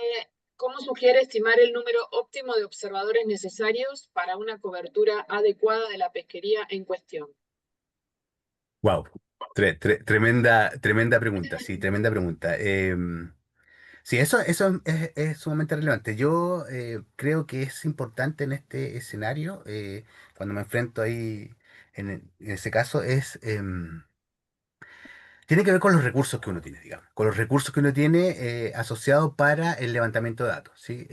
¿cómo sugiere estimar el número óptimo de observadores necesarios para una cobertura adecuada de la pesquería en cuestión? Wow, tremenda pregunta, sí, tremenda pregunta. Sí, eso es sumamente relevante. Yo creo que es importante en este escenario, cuando me enfrento ahí, en ese caso, tiene que ver con los recursos que uno tiene, digamos, con los recursos que uno tiene asociados para el levantamiento de datos, ¿sí?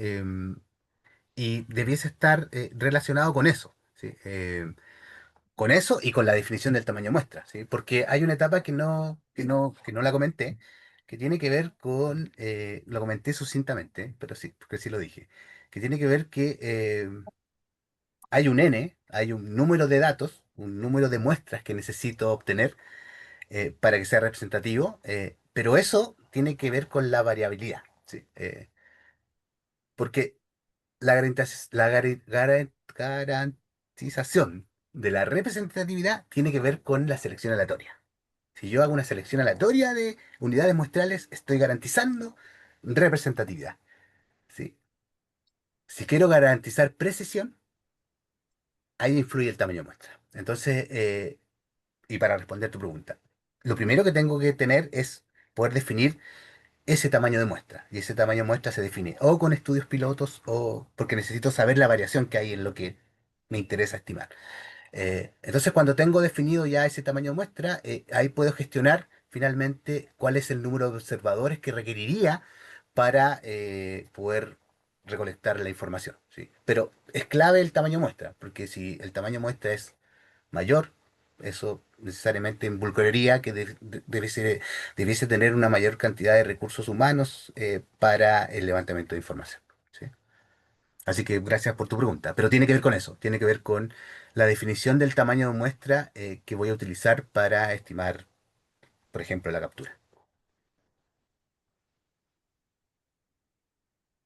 y debiese estar relacionado con eso, ¿sí? Con eso y con la definición del tamaño muestra, ¿sí? Porque hay una etapa que no la comenté, que tiene que ver con, lo comenté sucintamente, pero sí, porque sí lo dije, que tiene que ver que hay un n, hay un número de datos, un número de muestras que necesito obtener para que sea representativo, pero eso tiene que ver con la variabilidad, ¿sí? Porque garantización de la representatividad tiene que ver con la selección aleatoria. Si yo hago una selección aleatoria de unidades muestrales, estoy garantizando representatividad, ¿sí? Si quiero garantizar precisión, ahí influye el tamaño de muestra. Entonces, y para responder tu pregunta, lo primero que tengo que tener es poder definir ese tamaño de muestra. Y ese tamaño de muestra se define o con estudios pilotos o porque necesito saber la variación que hay en lo que me interesa estimar. Entonces, cuando tengo definido ya ese tamaño de muestra, ahí puedo gestionar finalmente cuál es el número de observadores que requeriría para poder recolectar la información, ¿sí? Pero es clave el tamaño de muestra, porque si el tamaño de muestra es mayor, eso necesariamente involucraría que debiese tener una mayor cantidad de recursos humanos para el levantamiento de información, ¿sí? Así que gracias por tu pregunta. Pero tiene que ver con eso, tiene que ver con la definición del tamaño de muestra que voy a utilizar para estimar, por ejemplo, la captura.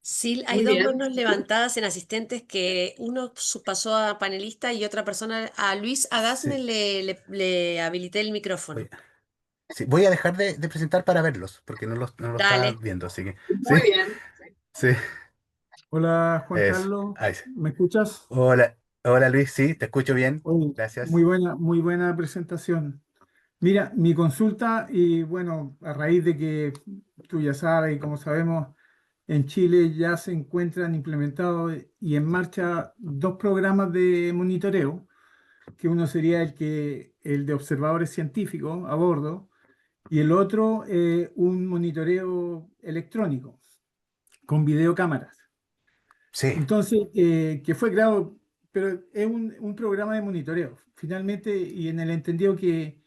Sí, hay Muy dos bien. manos levantadas en asistentes que uno pasó a panelista y otra persona, a Luis Agasme Sí, le habilité el voy, micrófono. sí, voy a dejar de presentar para verlos, porque no lo estaba Dale. viendo, así que sí, Muy bien. sí, Hola Juan eso. Carlos, Ahí sí. ¿me escuchas? Hola, hola Luis, sí, te escucho bien, Oye, gracias. muy buena presentación. Mira, mi consulta, y bueno, a raíz de que tú ya sabes, y como sabemos, en Chile ya se encuentran implementados y en marcha dos programas de monitoreo, que uno sería el de observadores científicos a bordo, y el otro un monitoreo electrónico con videocámaras. Sí, Entonces, que fue creado, pero es un programa de monitoreo, finalmente, y en el entendido que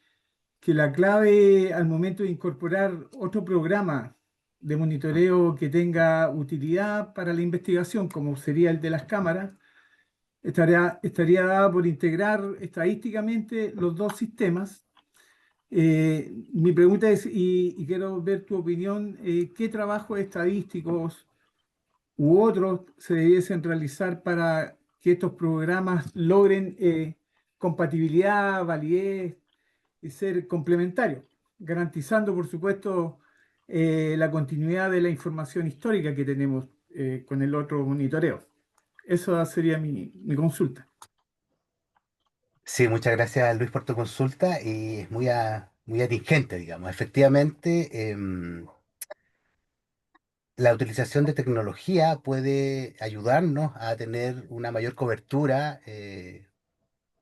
la clave al momento de incorporar otro programa de monitoreo que tenga utilidad para la investigación, como sería el de las cámaras, estaría dada por integrar estadísticamente los dos sistemas. Mi pregunta es, y quiero ver tu opinión, ¿qué trabajos estadísticos u otros se debiesen realizar para que estos programas logren compatibilidad, validez y ser complementarios, garantizando, por supuesto, la continuidad de la información histórica que tenemos con el otro monitoreo? Esa sería mi consulta. sí, muchas gracias Luis por tu consulta y es muy atingente, digamos. Efectivamente, la utilización de tecnología puede ayudarnos a tener una mayor cobertura,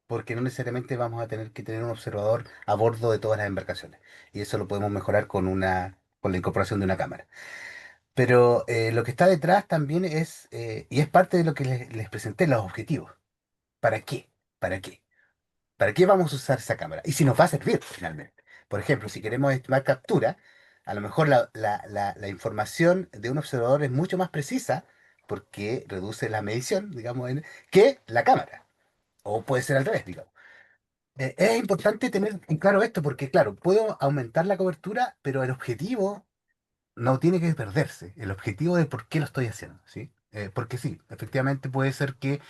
porque no necesariamente vamos a tener que tener un observador a bordo de todas las embarcaciones. Y eso lo podemos mejorar con la incorporación de una cámara. Pero lo que está detrás también es, y es parte de lo que les presenté, los objetivos. ¿Para qué? ¿Para qué? ¿Para qué vamos a usar esa cámara? Y si nos va a servir finalmente. Por ejemplo, si queremos estimar captura, a lo mejor la información de un observador es mucho más precisa porque reduce la medición, digamos, que la cámara. O puede ser al revés, digamos. Es importante tener en claro esto porque, claro, puedo aumentar la cobertura, pero el objetivo no tiene que perderse. El objetivo de por qué lo estoy haciendo, ¿sí? Porque sí, efectivamente puede ser que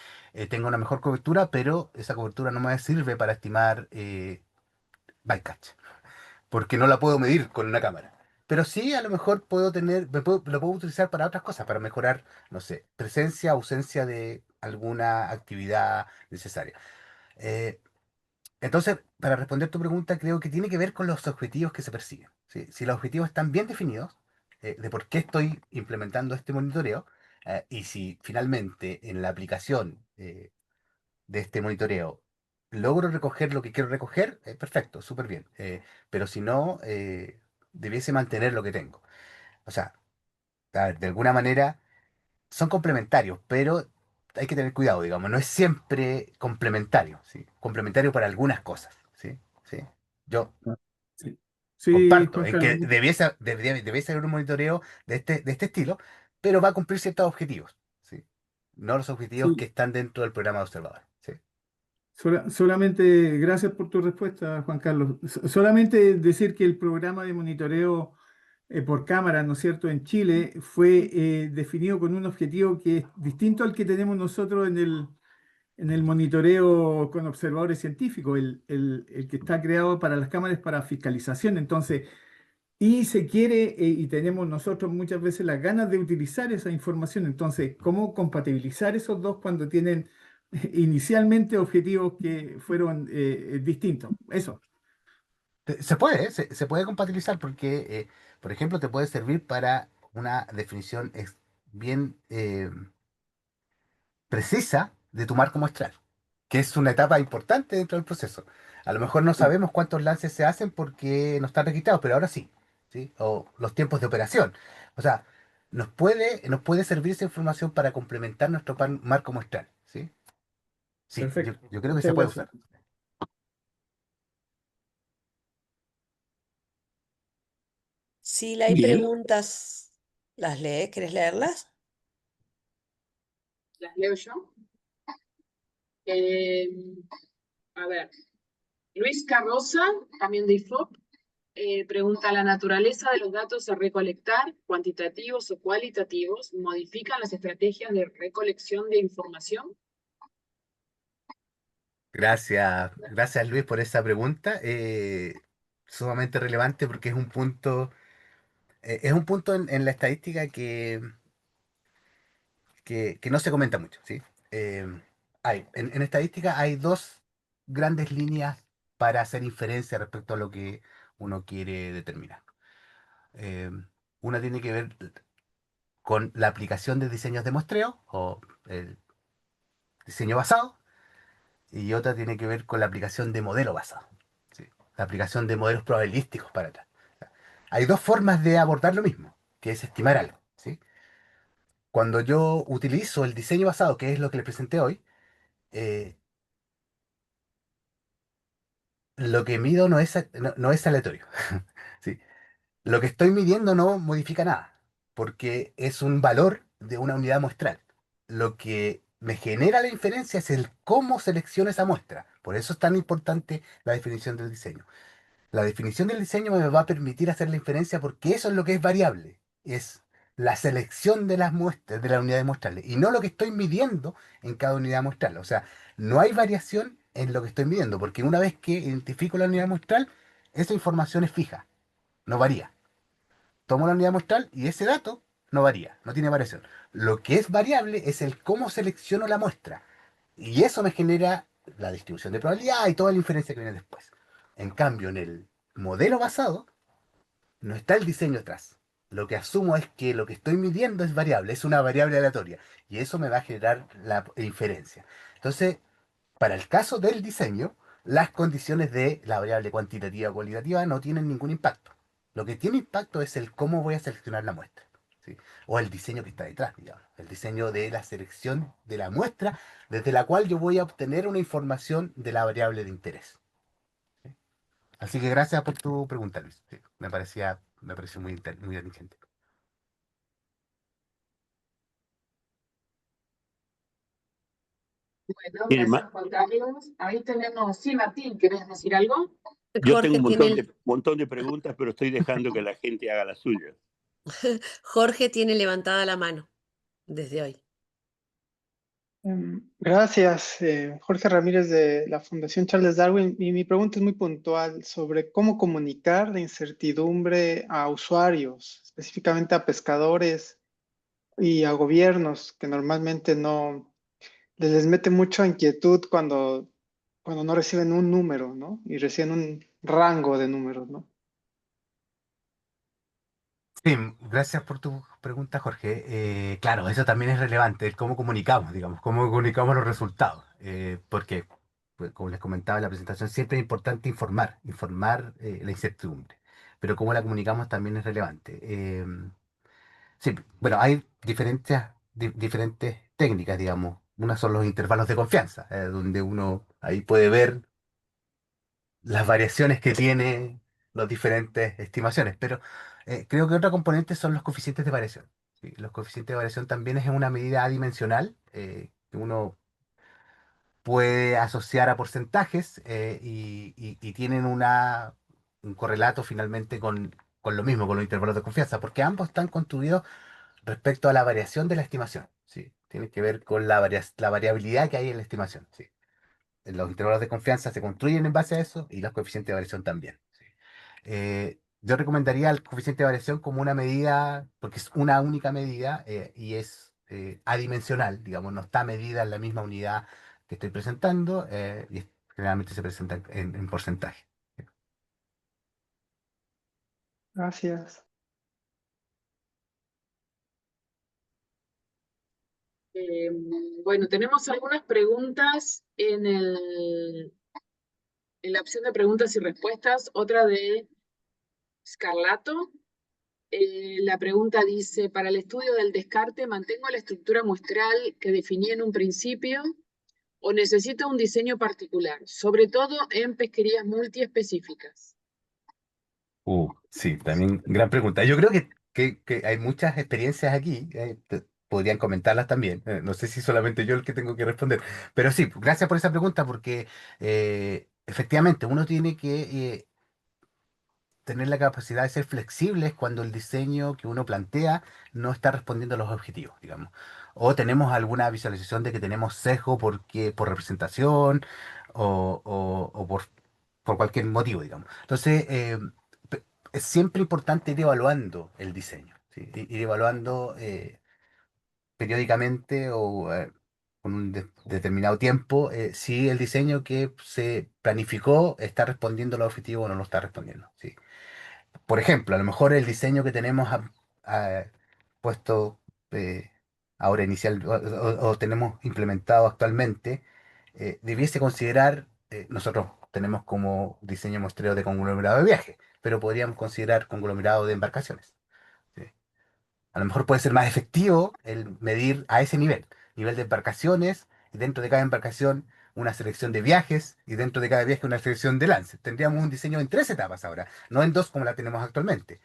tenga una mejor cobertura, pero esa cobertura no me sirve para estimar bycatch, porque no la puedo medir con una cámara. Pero sí, a lo mejor lo puedo utilizar para otras cosas, para mejorar, no sé, presencia, ausencia de alguna actividad necesaria. Eh, entonces, para responder tu pregunta, creo que tiene que ver con los objetivos que se persiguen, ¿sí? Si los objetivos están bien definidos, de por qué estoy implementando este monitoreo, y si finalmente en la aplicación de este monitoreo logro recoger lo que quiero recoger, perfecto, súper bien. Pero si no, debiese mantener lo que tengo. O sea, a ver, de alguna manera son complementarios, pero hay que tener cuidado, digamos, no es siempre complementario, ¿sí? Complementario para algunas cosas, ¿sí? ¿Sí? Yo Sí, sí, comparto Juan en que Carlos. debiese haber un monitoreo de este estilo, pero va a cumplir ciertos objetivos, ¿sí? No los objetivos que Sí, están dentro del programa de observador, ¿sí? solamente, gracias por tu respuesta, Juan Carlos. Solamente decir que el programa de monitoreo por cámara, ¿no es cierto?, en Chile fue definido con un objetivo que es distinto al que tenemos nosotros en el monitoreo con observadores científicos, el que está creado para las cámaras para fiscalización. Entonces, y se quiere, y tenemos nosotros muchas veces las ganas de utilizar esa información. Entonces, ¿cómo compatibilizar esos dos cuando tienen inicialmente objetivos que fueron distintos? Eso. Se puede, se puede compatibilizar porque, por ejemplo, te puede servir para una definición bien precisa de tu marco muestral, que es una etapa importante dentro del proceso. A lo mejor no Sí, sabemos cuántos lances se hacen porque no están registrados, pero ahora sí, ¿sí? O los tiempos de operación. O sea, nos puede servir esa información para complementar nuestro marco muestral, ¿sí? Sí, yo, perfecto. yo creo que se Muchas puede gracias. usar. Si hay Bien. preguntas, ¿las lees? ¿Querés leerlas? Las leo yo. Eh, a ver, Luis Carroza, también de IFOP, pregunta, ¿la naturaleza de los datos a recolectar, cuantitativos o cualitativos, modifican las estrategias de recolección de información? Gracias Luis por esa pregunta. Sumamente relevante porque es un punto en la estadística que no se comenta mucho, ¿sí? Eh, en estadística hay dos grandes líneas para hacer inferencia respecto a lo que uno quiere determinar. Eh, una tiene que ver con la aplicación de diseños de muestreo o el diseño basado, y otra tiene que ver con la aplicación de modelo basado, ¿sí? La aplicación de modelos probabilísticos para atrás. Hay dos formas de abordar lo mismo, que es estimar algo, ¿sí? Cuando yo utilizo el diseño basado, que es lo que les presenté hoy, eh, lo que mido no es aleatorio. ¿Sí? Lo que estoy midiendo no modifica nada, porque es un valor de una unidad muestral. Lo que me genera la inferencia es el cómo selecciono esa muestra. Por eso es tan importante la definición del diseño. La definición del diseño me va a permitir hacer la inferencia porque eso es lo que es variable. Es la selección de las muestras, de las unidades muestrales, y no lo que estoy midiendo en cada unidad muestral. O sea, no hay variación en lo que estoy midiendo, porque una vez que identifico la unidad muestral, esa información es fija, no varía. Tomo la unidad muestral y ese dato no varía, no tiene variación. Lo que es variable es el cómo selecciono la muestra. Y eso me genera la distribución de probabilidad y toda la inferencia que viene después. En cambio, en el modelo basado, no está el diseño atrás. Lo que asumo es que lo que estoy midiendo es variable, es una variable aleatoria. Y eso me va a generar la inferencia. Entonces, para el caso del diseño, las condiciones de la variable cuantitativa o cualitativa no tienen ningún impacto. Lo que tiene impacto es el cómo voy a seleccionar la muestra, ¿sí? O el diseño que está detrás, digamos. El diseño de la selección de la muestra desde la cual yo voy a obtener una información de la variable de interés. Así que gracias por tu pregunta, Luis. Sí, me pareció muy inteligente. Bueno, Mire, gracias Juan Carlos. Ahí tenemos, sí, Martín, ¿querés decir algo? yo tengo Jorge un tiene, montón de preguntas, pero estoy dejando que la gente haga la suya. Jorge tiene levantada la mano desde hoy. Gracias, Jorge Ramírez de la Fundación Charles Darwin. Y mi pregunta es muy puntual sobre cómo comunicar la incertidumbre a usuarios, específicamente a pescadores y a gobiernos que normalmente no les mete mucha inquietud cuando no reciben un número, ¿no? Y reciben un rango de números, ¿no? Sí, gracias por tu pregunta, Jorge. Claro, eso también es relevante, el cómo comunicamos, digamos, cómo comunicamos los resultados. Porque, pues, como les comentaba en la presentación, siempre es importante informar la incertidumbre, pero cómo la comunicamos también es relevante. Sí, bueno, hay diferentes técnicas, digamos. una son los intervalos de confianza, donde uno ahí puede ver las variaciones que tiene las diferentes estimaciones. Pero creo que otra componente son los coeficientes de variación. ¿Sí? Los coeficientes de variación también es una medida adimensional que uno puede asociar a porcentajes y tienen un correlato finalmente con lo mismo, con los intervalos de confianza, porque ambos están construidos respecto a la variación de la estimación. ¿Sí? Tiene que ver con la variabilidad que hay en la estimación. ¿Sí? Los intervalos de confianza se construyen en base a eso y los coeficientes de variación también. ¿Sí? Yo recomendaría el coeficiente de variación como una medida, porque es una única medida y es adimensional, digamos, no está medida en la misma unidad que estoy presentando generalmente se presenta en porcentaje. Gracias. Bueno, tenemos algunas preguntas en la opción de preguntas y respuestas, otra de Scarlato. La pregunta dice, para el estudio del descarte, ¿mantengo la estructura muestral que definí en un principio o necesito un diseño particular, sobre todo en pesquerías multiespecíficas? Sí, también gran pregunta. Yo creo que hay muchas experiencias aquí, podrían comentarlas también. No sé si solamente yo el que tengo que responder, pero sí, gracias por esa pregunta porque efectivamente uno tiene que tener la capacidad de ser flexibles cuando el diseño que uno plantea no está respondiendo a los objetivos, digamos. O tenemos alguna visualización de que tenemos sesgo por representación o por cualquier motivo, digamos. Entonces, es siempre importante ir evaluando el diseño, ¿sí? Ir evaluando periódicamente o con un determinado tiempo si el diseño que se planificó está respondiendo a los objetivos o no lo está respondiendo, ¿sí? Por ejemplo, a lo mejor el diseño que tenemos puesto eh, ahora inicial o tenemos implementado actualmente, debiese considerar, nosotros tenemos como diseño muestreo de conglomerado de viaje, pero podríamos considerar conglomerado de embarcaciones. ¿Sí? A lo mejor puede ser más efectivo el medir a ese nivel, nivel de embarcaciones, y dentro de cada embarcación una selección de viajes, y dentro de cada viaje una selección de lances. Tendríamos un diseño en 3 etapas ahora, no en 2 como la tenemos actualmente.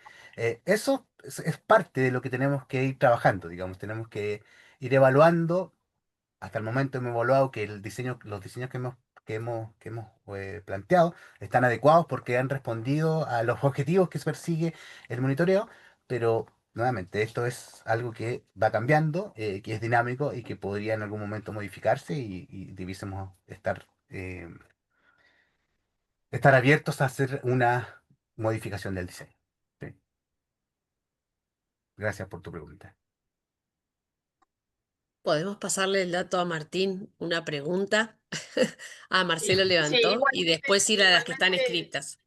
Eso es parte de lo que tenemos que ir trabajando, digamos, tenemos que ir evaluando. Hasta el momento hemos evaluado que los diseños que hemos planteado están adecuados porque han respondido a los objetivos que se persigue el monitoreo, pero nuevamente esto es algo que va cambiando, que es dinámico y que podría en algún momento modificarse y debiésemos estar abiertos a hacer una modificación del diseño. Sí. Gracias por tu pregunta. ¿Podemos pasarle el dato a Martín? Una pregunta. Sí, Marcelo sí, levantó y después ir a las que están igualmente, escritas.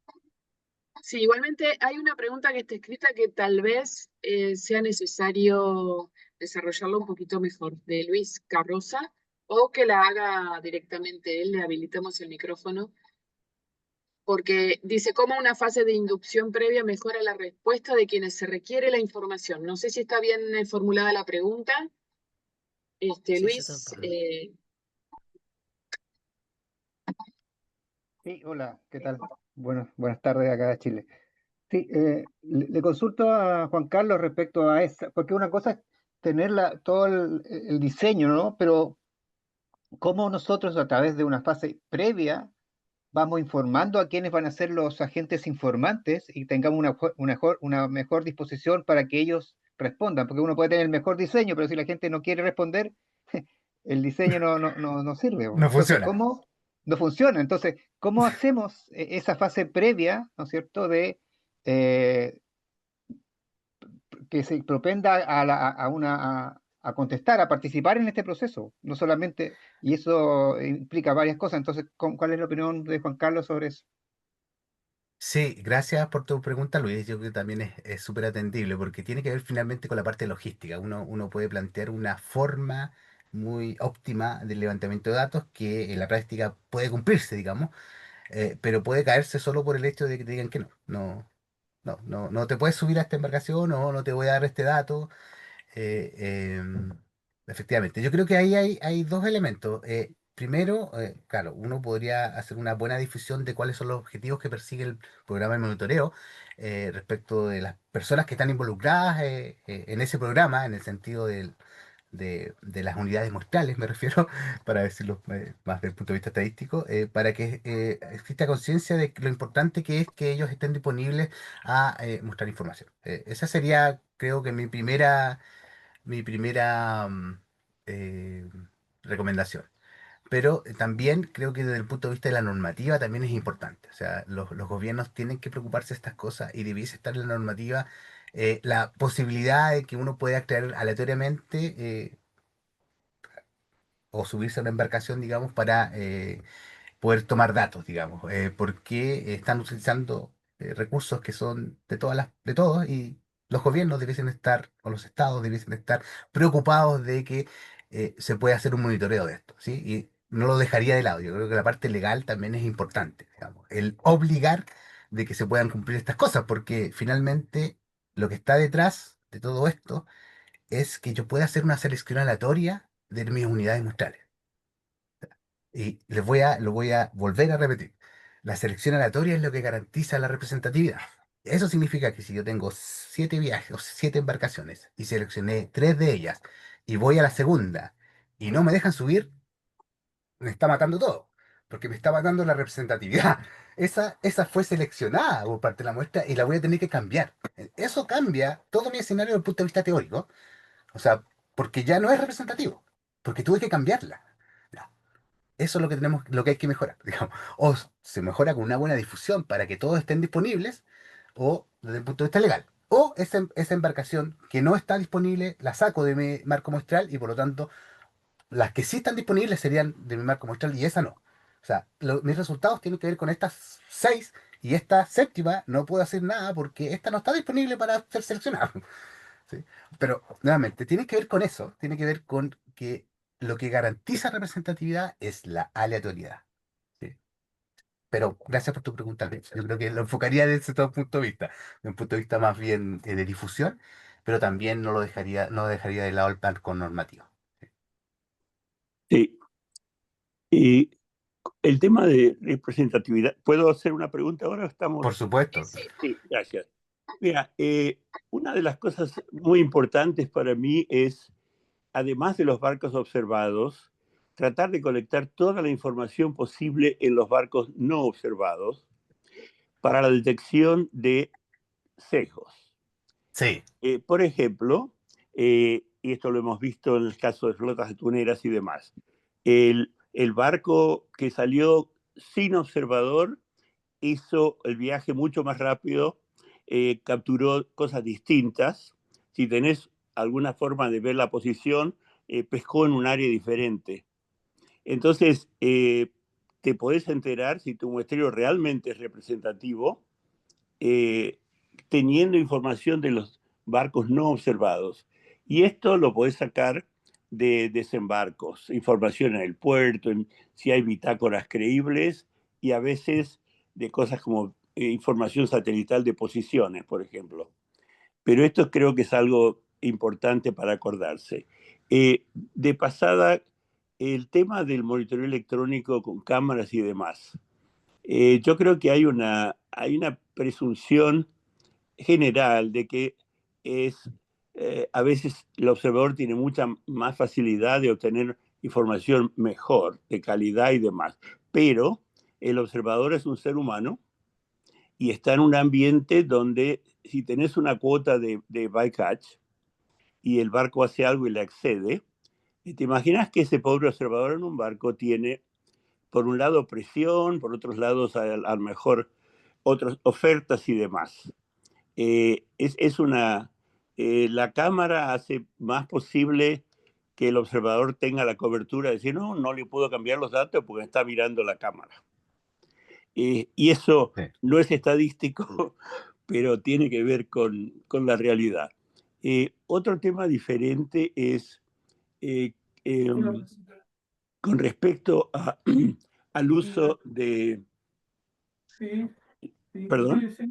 sí, igualmente hay una pregunta que está escrita que tal vez sea necesario desarrollarlo un poquito mejor, de Luis Carroza, o que la haga directamente él, le habilitamos el micrófono, porque dice cómo una fase de inducción previa mejora la respuesta de quienes se requiere la información. No sé si está bien formulada la pregunta. Sí, yo Luis, tampoco. Sí, hola, ¿qué tal? Buenas tardes acá de Chile. Sí, le consulto a Juan Carlos respecto a esa, porque una cosa es tener todo el diseño, ¿no? Pero cómo nosotros a través de una fase previa vamos informando a quiénes van a ser los agentes informantes y tengamos una mejor disposición para que ellos respondan, porque uno puede tener el mejor diseño, pero si la gente no quiere responder, el diseño no sirve. No Entonces, funciona. ¿cómo no funciona? Entonces, ¿cómo hacemos esa fase previa, ¿no es cierto?, de eh, que se propenda a contestar, a participar en este proceso, no solamente, y eso implica varias cosas. Entonces, ¿cuál es la opinión de Juan Carlos sobre eso? Sí, gracias por tu pregunta, Luis. Yo creo que también es súper atendible porque tiene que ver finalmente con la parte logística. Uno puede plantear una forma muy óptima del levantamiento de datos que en la práctica puede cumplirse, digamos, pero puede caerse solo por el hecho de que te digan que no. No te puedes subir a esta embarcación o no te voy a dar este dato. eh, em, Efectivamente, yo creo que ahí hay dos elementos. Primero, claro, uno podría hacer una buena difusión de cuáles son los objetivos que persigue el programa de monitoreo respecto de las personas que están involucradas en ese programa, en el sentido de las unidades muestrales, me refiero, para decirlo más desde el punto de vista estadístico, para que exista conciencia de lo importante que es que ellos estén disponibles a mostrar información. Esa sería, creo que mi primera eh, recomendación. Pero también creo que desde el punto de vista de la normativa también es importante. O sea, los gobiernos tienen que preocuparse de estas cosas y debiese estar en la normativa la posibilidad de que uno pueda acceder aleatoriamente o subirse a una embarcación, digamos, para poder tomar datos, digamos, porque están utilizando recursos que son de todos y los gobiernos debiesen estar, o los estados debiesen estar preocupados de que se pueda hacer un monitoreo de esto, ¿sí? Y no lo dejaría de lado. Yo creo que la parte legal también es importante, digamos, el obligar de que se puedan cumplir estas cosas, porque finalmente lo que está detrás de todo esto es que yo pueda hacer una selección aleatoria de mis unidades muestrales. Y lo voy a volver a repetir. La selección aleatoria es lo que garantiza la representatividad. Eso significa que si yo tengo 7 viajes o 7 embarcaciones y seleccioné 3 de ellas y voy a la segunda y no me dejan subir, me está matando todo, porque me está matando la representatividad. Esa fue seleccionada por parte de la muestra y la voy a tener que cambiar. Eso cambia todo mi escenario desde el punto de vista teórico. O sea, porque ya no es representativo, porque tuve que cambiarla. Ya. Eso es lo que tenemos, lo que hay que mejorar, digamos. O se mejora con una buena difusión para que todos estén disponibles, o desde el punto de vista legal. O esa embarcación que no está disponible, la saco de mi marco muestral y por lo tanto las que sí están disponibles serían de mi marco muestral y esa no. O sea, mis resultados tienen que ver con estas 6 y esta séptima no puedo hacer nada porque esta no está disponible para ser seleccionada. ¿Sí? Pero nuevamente, tiene que ver con eso, tiene que ver con que lo que garantiza representatividad es la aleatoriedad. ¿Sí? Pero gracias por tu pregunta, Alex. Yo creo que lo enfocaría desde todo punto de vista, de un punto de vista más bien de difusión, pero también no dejaría de lado el marco normativo. Sí. Y el tema de representatividad, ¿puedo hacer una pregunta ahora? Por Estamos. supuesto. Sí, gracias. Mira, una de las cosas muy importantes para mí es, además de los barcos observados, tratar de colectar toda la información posible en los barcos no observados para la detección de sesgos. Sí, Por ejemplo, y esto lo hemos visto en el caso de flotas atuneras y demás, el barco que salió sin observador hizo el viaje mucho más rápido, capturó cosas distintas. Si tenés alguna forma de ver la posición, pescó en un área diferente. Entonces, te podés enterar si tu muestreo realmente es representativo, eh, teniendo información de los barcos no observados. Y esto lo podés sacar de desembarcos, información en el puerto, si hay bitácoras creíbles y a veces de cosas como información satelital de posiciones, por ejemplo. Pero esto creo que es algo importante para acordarse. De pasada, el tema del monitoreo electrónico con cámaras y demás. Yo creo que hay una presunción general de que a veces el observador tiene mucha más facilidad de obtener información mejor, de calidad y demás. Pero el observador es un ser humano y está en un ambiente donde si tenés una cuota de bycatch y el barco hace algo y le accede, te imaginas que ese pobre observador en un barco tiene, por un lado, presión, por otros lados, a lo mejor otras ofertas y demás. La cámara hace más posible que el observador tenga la cobertura de decir, no, no le puedo cambiar los datos porque está mirando la cámara. Y eso sí. no es estadístico, pero tiene que ver con la realidad. Otro tema diferente es eh, em, con respecto al uso de. Sí, sí, Perdón, sí,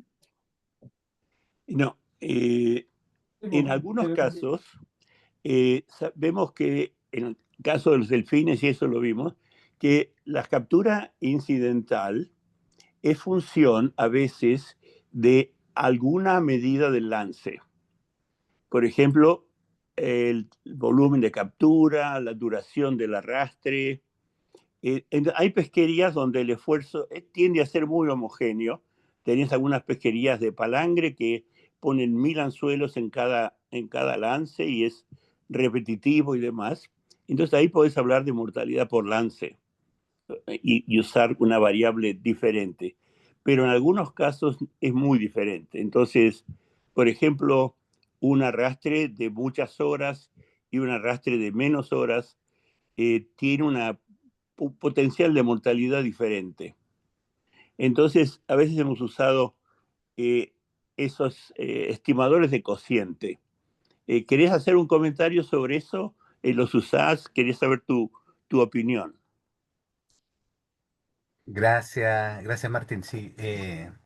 sí. no. En algunos casos, vemos que en el caso de los delfines, y eso lo vimos, que la captura incidental es función a veces de alguna medida del lance. Por ejemplo, el volumen de captura, la duración del arrastre. Hay pesquerías donde el esfuerzo tiende a ser muy homogéneo. Tenías algunas pesquerías de palangre que ponen 1000 anzuelos en cada lance y es repetitivo y demás. Entonces ahí podés hablar de mortalidad por lance y usar una variable diferente. Pero en algunos casos es muy diferente. Entonces, por ejemplo, un arrastre de muchas horas y un arrastre de menos horas tiene un potencial de mortalidad diferente. Entonces, a veces hemos usado eh, esos estimadores de cociente. ¿Querés hacer un comentario sobre eso? ¿Los usás? ¿Querés saber tu opinión? Gracias Martín. Sí,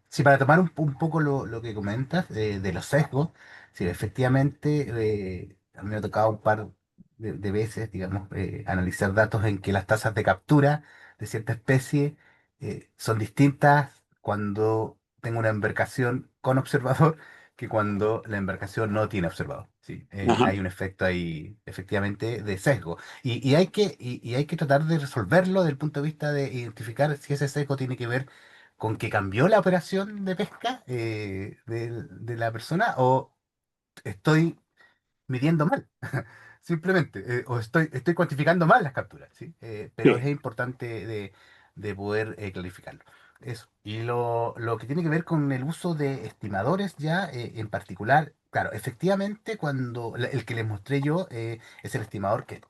sí, para tomar un poco lo que comentas de los sesgos, sí, efectivamente, a mí me ha tocado un par de veces, digamos, analizar datos en que las tasas de captura de cierta especie son distintas cuando tengo una embarcación con observador que cuando la embarcación no tiene observador. Sí, Ajá. hay un efecto ahí, efectivamente, de sesgo. Y hay que tratar de resolverlo desde el punto de vista de identificar si ese sesgo tiene que ver con que cambió la operación de pesca de la persona o estoy midiendo mal, simplemente, o estoy cuantificando mal las capturas, ¿sí? Pero es Sí. importante de poder clarificarlo. Eso. Y lo que tiene que ver con el uso de estimadores ya, en particular, claro, efectivamente, cuando el que les mostré yo es el estimador que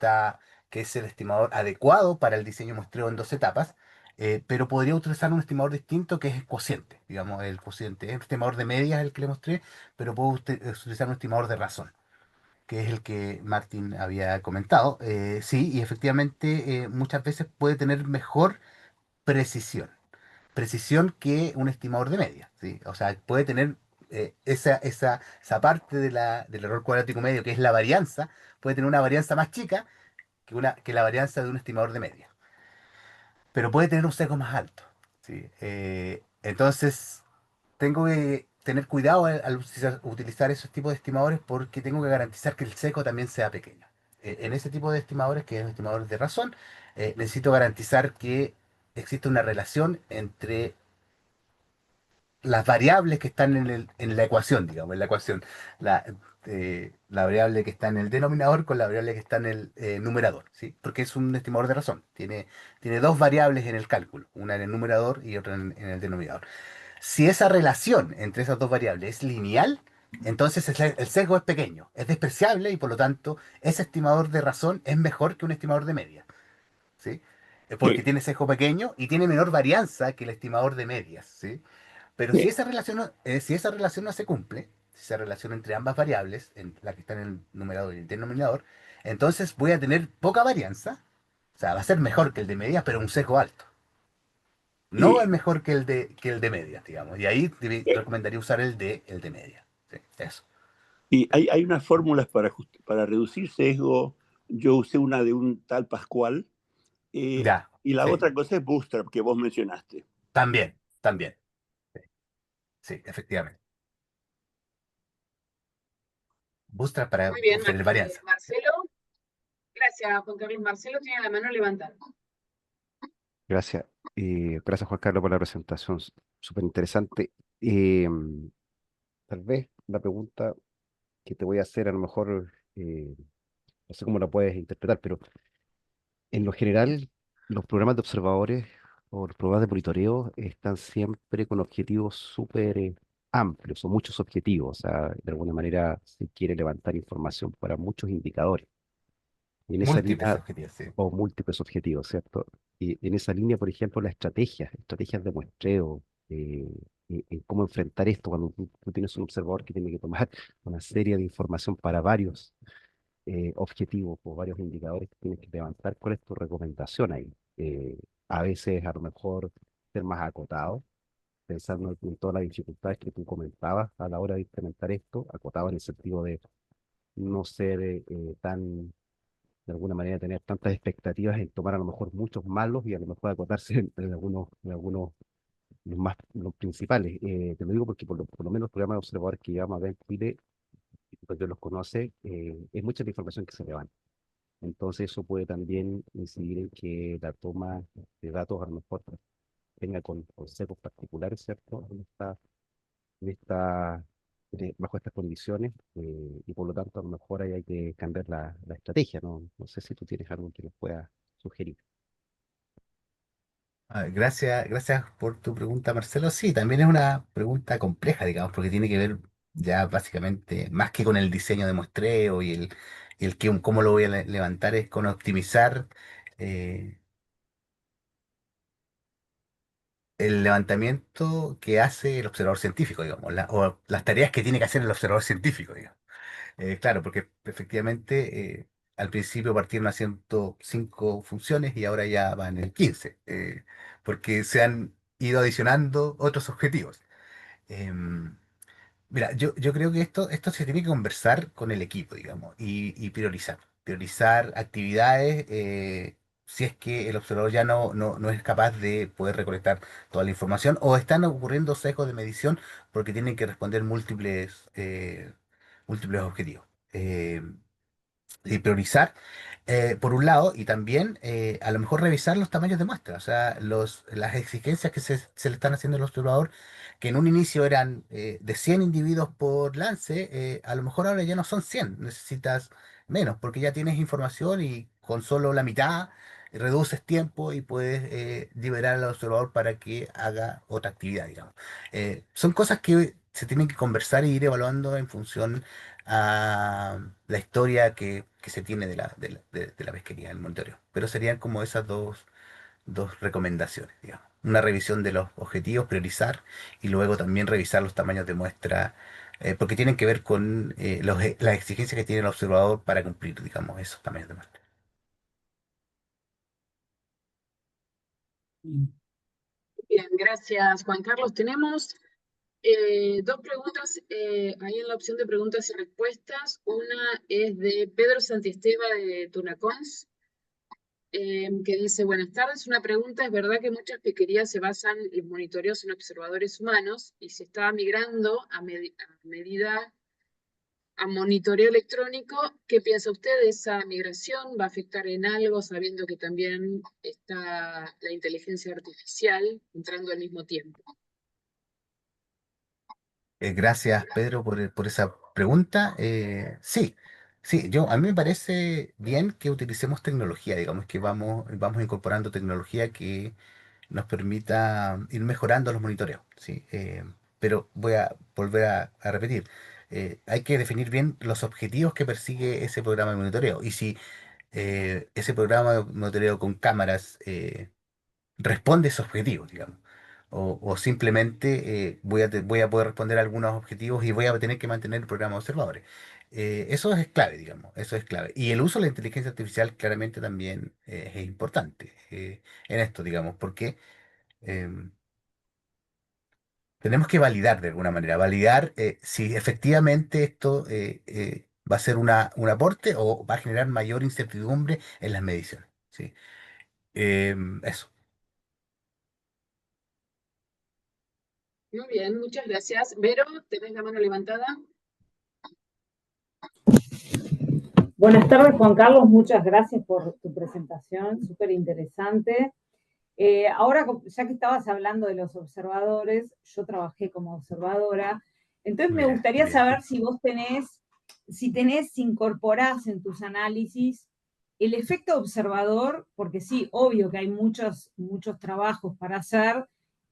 es el estimador adecuado para el diseño muestreo en 2 etapas. Pero podría utilizar un estimador distinto que es el cociente, digamos, el cociente. Es un estimador de medias el que le mostré, pero puedo utilizar un estimador de razón que es el que Martín había comentado. Sí, y efectivamente muchas veces puede tener mejor precisión. Precisión que un estimador de media, ¿sí? O sea, puede tener esa parte del error cuadrático medio, que es la varianza, puede tener una varianza más chica que la varianza de un estimador de media, pero puede tener un sesgo más alto, ¿sí? Entonces, tengo que tener cuidado al utilizar esos tipos de estimadores porque tengo que garantizar que el seco también sea pequeño. En ese tipo de estimadores, que es estimadores de razón, necesito garantizar que existe una relación entre las variables que están en la ecuación, digamos, en la ecuación, la, la variable que está en el denominador con la variable que está en el numerador, ¿sí? Porque es un estimador de razón. Tiene dos variables en el cálculo, una en el numerador y otra en el denominador. Si esa relación entre esas dos variables es lineal, entonces el sesgo es pequeño, es despreciable y por lo tanto ese estimador de razón es mejor que un estimador de media, ¿sí? Porque Sí. tiene sesgo pequeño y tiene menor varianza que el estimador de medias, ¿sí? Pero Sí. si esa relación no se cumple, si esa relación entre ambas variables, en la que está en el numerador y el denominador, entonces voy a tener poca varianza, o sea, va a ser mejor que el de media, pero un sesgo alto. No es Y, mejor que el de media, digamos. Y ahí recomendaría usar el de media. Sí, eso. y hay unas fórmulas para reducir sesgo. Yo usé una de un tal Pascual. Ya, Y la sí. otra cosa es Bootstrap, que vos mencionaste. También. Sí, sí, efectivamente. Bootstrap para Muy bien, obtener varianza. Marcelo. Gracias, Juan Carlos. Marcelo tiene la mano levantada. Gracias. Gracias, Juan Carlos, por la presentación. Súper interesante. Eh, Tal vez la pregunta que te voy a hacer, a lo mejor, no sé cómo la puedes interpretar, pero en lo general, los programas de observadores o los programas de monitoreo están siempre con objetivos súper amplios o muchos objetivos. O sea, de alguna manera se quiere levantar información para muchos indicadores. Y en esa Múltiples línea, objetivos, sí. o múltiples objetivos, ¿cierto? Y en esa línea, por ejemplo, las estrategias de muestreo, en cómo enfrentar esto cuando tú tienes un observador que tiene que tomar una serie de información para varios objetivos o varios indicadores que tienes que levantar. ¿Cuál es tu recomendación ahí? A veces, a lo mejor, ser más acotado, pensando en todas las dificultades que tú comentabas a la hora de implementar esto, acotado en el sentido de no ser tan, de alguna manera, tener tantas expectativas en tomar a lo mejor muchos malos y a lo mejor acordarse en algunos los principales. Te lo digo porque por lo menos los programas de observadores que llevamos acá en Chile, pues yo los conoce, es mucha la información que se le van. Entonces eso puede también incidir en que la toma de datos a lo mejor tenga con sesgos particulares, ¿cierto? Bajo estas condiciones, y por lo tanto a lo mejor ahí hay que cambiar la estrategia, ¿no? No sé si tú tienes algo que nos pueda sugerir. Gracias por tu pregunta, Marcelo. Sí, también es una pregunta compleja, digamos, porque tiene que ver ya básicamente más que con el diseño de muestreo y cómo lo voy a levantar, es con optimizar eh, el levantamiento que hace el observador científico, digamos, o las tareas que tiene que hacer el observador científico, digamos. Claro, porque efectivamente al principio partieron haciendo 5 funciones y ahora ya van en 15, porque se han ido adicionando otros objetivos. Em, Mira, yo creo que esto se tiene que conversar con el equipo, digamos, y priorizar. Priorizar actividades, si es que el observador ya no es capaz de poder recolectar toda la información o están ocurriendo sesgos de medición porque tienen que responder múltiples objetivos. Y priorizar, por un lado, y también a lo mejor revisar los tamaños de muestra, o sea, las exigencias que se le están haciendo al observador, que en un inicio eran de 100 individuos por lance, a lo mejor ahora ya no son 100, necesitas menos, porque ya tienes información y con solo la mitad reduces tiempo y puedes liberar al observador para que haga otra actividad, digamos. Son cosas que se tienen que conversar y ir evaluando en función a la historia que se tiene de la pesquería, del monitoreo. Pero serían como esas dos recomendaciones, digamos. Una revisión de los objetivos, priorizar, y luego también revisar los tamaños de muestra, porque tienen que ver con las exigencias que tiene el observador para cumplir, digamos, esos tamaños de muestra. Bien, gracias, Juan Carlos. Tenemos dos preguntas ahí en la opción de preguntas y respuestas. Una es de Pedro Santiesteva de Tunacons, que dice, buenas tardes, una pregunta, ¿es verdad que muchas pesquerías se basan en monitoreos en observadores humanos y se está migrando a monitoreo electrónico? ¿Qué piensa usted de esa migración? ¿Va a afectar en algo sabiendo que también está la inteligencia artificial entrando al mismo tiempo? Gracias, Pedro, por esa pregunta. Sí, sí, a mí me parece bien que utilicemos tecnología, digamos que vamos incorporando tecnología que nos permita ir mejorando los monitoreos, ¿sí? Pero voy a volver a repetir, hay que definir bien los objetivos que persigue ese programa de monitoreo y si ese programa de monitoreo con cámaras responde esos objetivos, digamos. O simplemente voy a poder responder a algunos objetivos y voy a tener que mantener el programa de observadores. Eso es clave, digamos, eso es clave. Y el uso de la inteligencia artificial claramente también es importante en esto, digamos, porque em, tenemos que validar de alguna manera, validar si efectivamente esto va a ser un aporte o va a generar mayor incertidumbre en las mediciones, ¿sí? Eso. Muy bien, muchas gracias. Vero, ¿tenés la mano levantada? Buenas tardes, Juan Carlos. Muchas gracias por tu presentación, súper interesante. Ahora, ya que estabas hablando de los observadores, yo trabajé como observadora, entonces me Mira, gustaría bien. saber si incorporás en tus análisis el efecto observador, porque sí, obvio que hay muchos trabajos para hacer,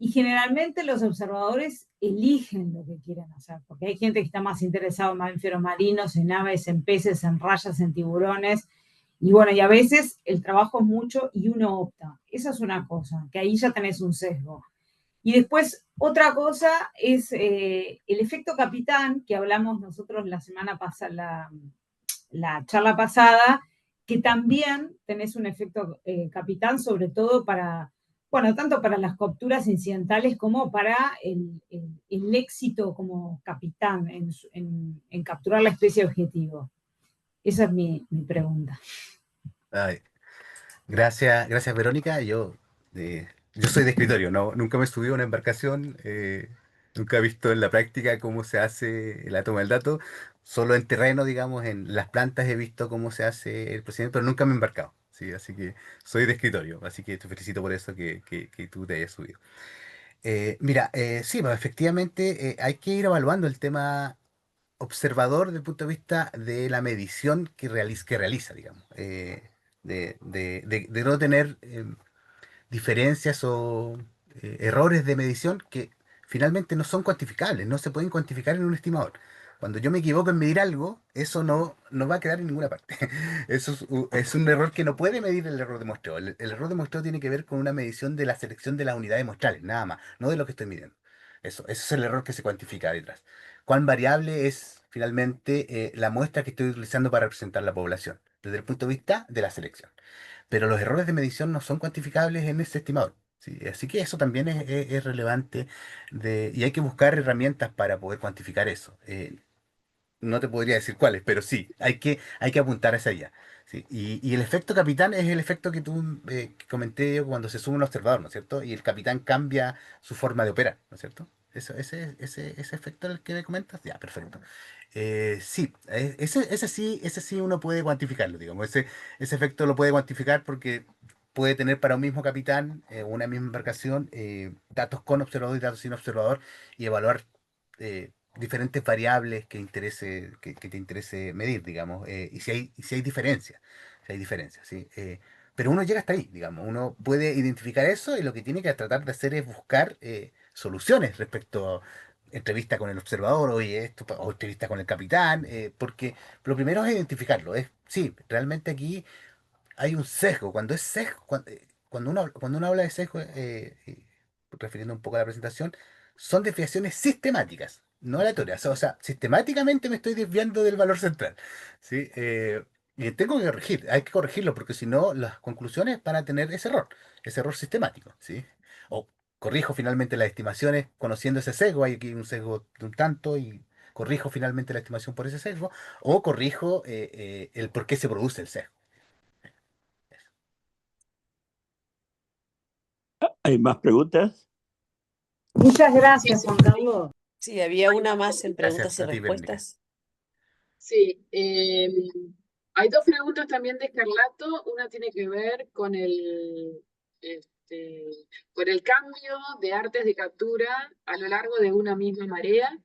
y generalmente los observadores eligen lo que quieren hacer, porque hay gente que está más interesada en mamíferos marinos, en aves, en peces, en rayas, en tiburones, y bueno, y a veces el trabajo es mucho y uno opta. Esa es una cosa, que ahí ya tenés un sesgo. Y después, otra cosa es el efecto capitán, que hablamos nosotros la semana pasada, la charla pasada, que también tenés un efecto capitán, sobre todo para, bueno, tanto para las capturas incidentales como para el éxito como capitán en capturar la especie objetivo. Esa es mi pregunta. Ay, gracias Verónica. Yo soy de escritorio, no, nunca me subí a una embarcación, nunca he visto en la práctica cómo se hace la toma del dato, solo en terreno, digamos, en las plantas he visto cómo se hace el procedimiento, pero nunca me he embarcado, ¿sí? Así que soy de escritorio, así que te felicito por eso que tú te hayas subido. Mira, sí, pues, efectivamente hay que ir evaluando el tema observador desde el punto de vista de la medición que realiza, digamos, de no tener diferencias o errores de medición que finalmente no son cuantificables, no se pueden cuantificar en un estimador. Cuando yo me equivoco en medir algo, eso no va a quedar en ninguna parte. Eso es un error que no puede medir el error de muestreo. El error de muestreo tiene que ver con una medición de la selección de las unidades muestrales, nada más, no de lo que estoy midiendo. Eso es el error que se cuantifica detrás. ¿Cuán variable es finalmente la muestra que estoy utilizando para representar la población? Desde el punto de vista de la selección, pero los errores de medición no son cuantificables en ese estimador. ¿Sí? Así que eso también es relevante y hay que buscar herramientas para poder cuantificar eso. No te podría decir cuáles, pero sí, hay que apuntar hacia allá. ¿Sí? Y el efecto capitán es el efecto que tú que comenté yo cuando se sube un observador, ¿no es cierto? Y el capitán cambia su forma de operar, ¿no es cierto? Ese efecto del que me comentas, ya, perfecto. Sí, ese sí uno puede cuantificarlo, digamos. Ese efecto lo puede cuantificar porque puede tener para un mismo capitán, una misma embarcación, datos con observador y datos sin observador, y evaluar diferentes variables que te interese medir, digamos, y si hay diferencias, si hay diferencias, ¿sí? Pero uno llega hasta ahí, digamos, uno puede identificar eso y lo que tiene que tratar de hacer es buscar soluciones respecto a entrevista con el observador, oye, esto, o entrevista con el capitán, porque lo primero es identificarlo, sí, realmente aquí hay un sesgo. Cuando es sesgo, cuando uno habla de sesgo, refiriendo un poco a la presentación, son desviaciones sistemáticas, no aleatorias. O sea, sistemáticamente me estoy desviando del valor central. ¿Sí? Y tengo que corregir, hay que corregirlo, porque si no, las conclusiones van a tener ese error sistemático. ¿Sí? O corrijo finalmente las estimaciones conociendo ese sesgo, hay aquí un sesgo de un tanto y corrijo finalmente la estimación por ese sesgo, o corrijo el por qué se produce el sesgo. ¿Hay más preguntas? Muchas Sí, gracias, sí, Juan Carlos. Sí, había hay una dos más en preguntas. preguntas y Gracias a ti, Verónica. respuestas. Sí, hay dos preguntas también de Escarlato. Una tiene que ver este, con el cambio de artes de captura a lo largo de una misma marea.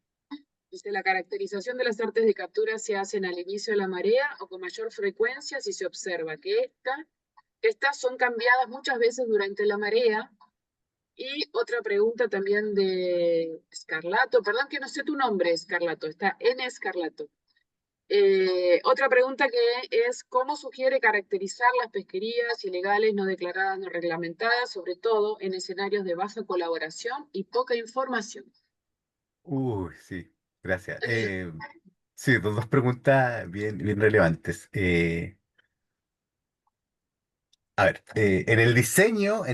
Dice, la caracterización de las artes de captura se hacen al inicio de la marea o con mayor frecuencia si se observa que estas son cambiadas muchas veces durante la marea. Y otra pregunta también de Escarlato, perdón que no sé tu nombre, Escarlato, está en Escarlato. Otra pregunta que es, ¿cómo sugiere caracterizar las pesquerías ilegales no declaradas, no reglamentadas, sobre todo en escenarios de baja colaboración y poca información? Uy, sí, gracias. Sí, dos preguntas bien relevantes. A ver, en el diseño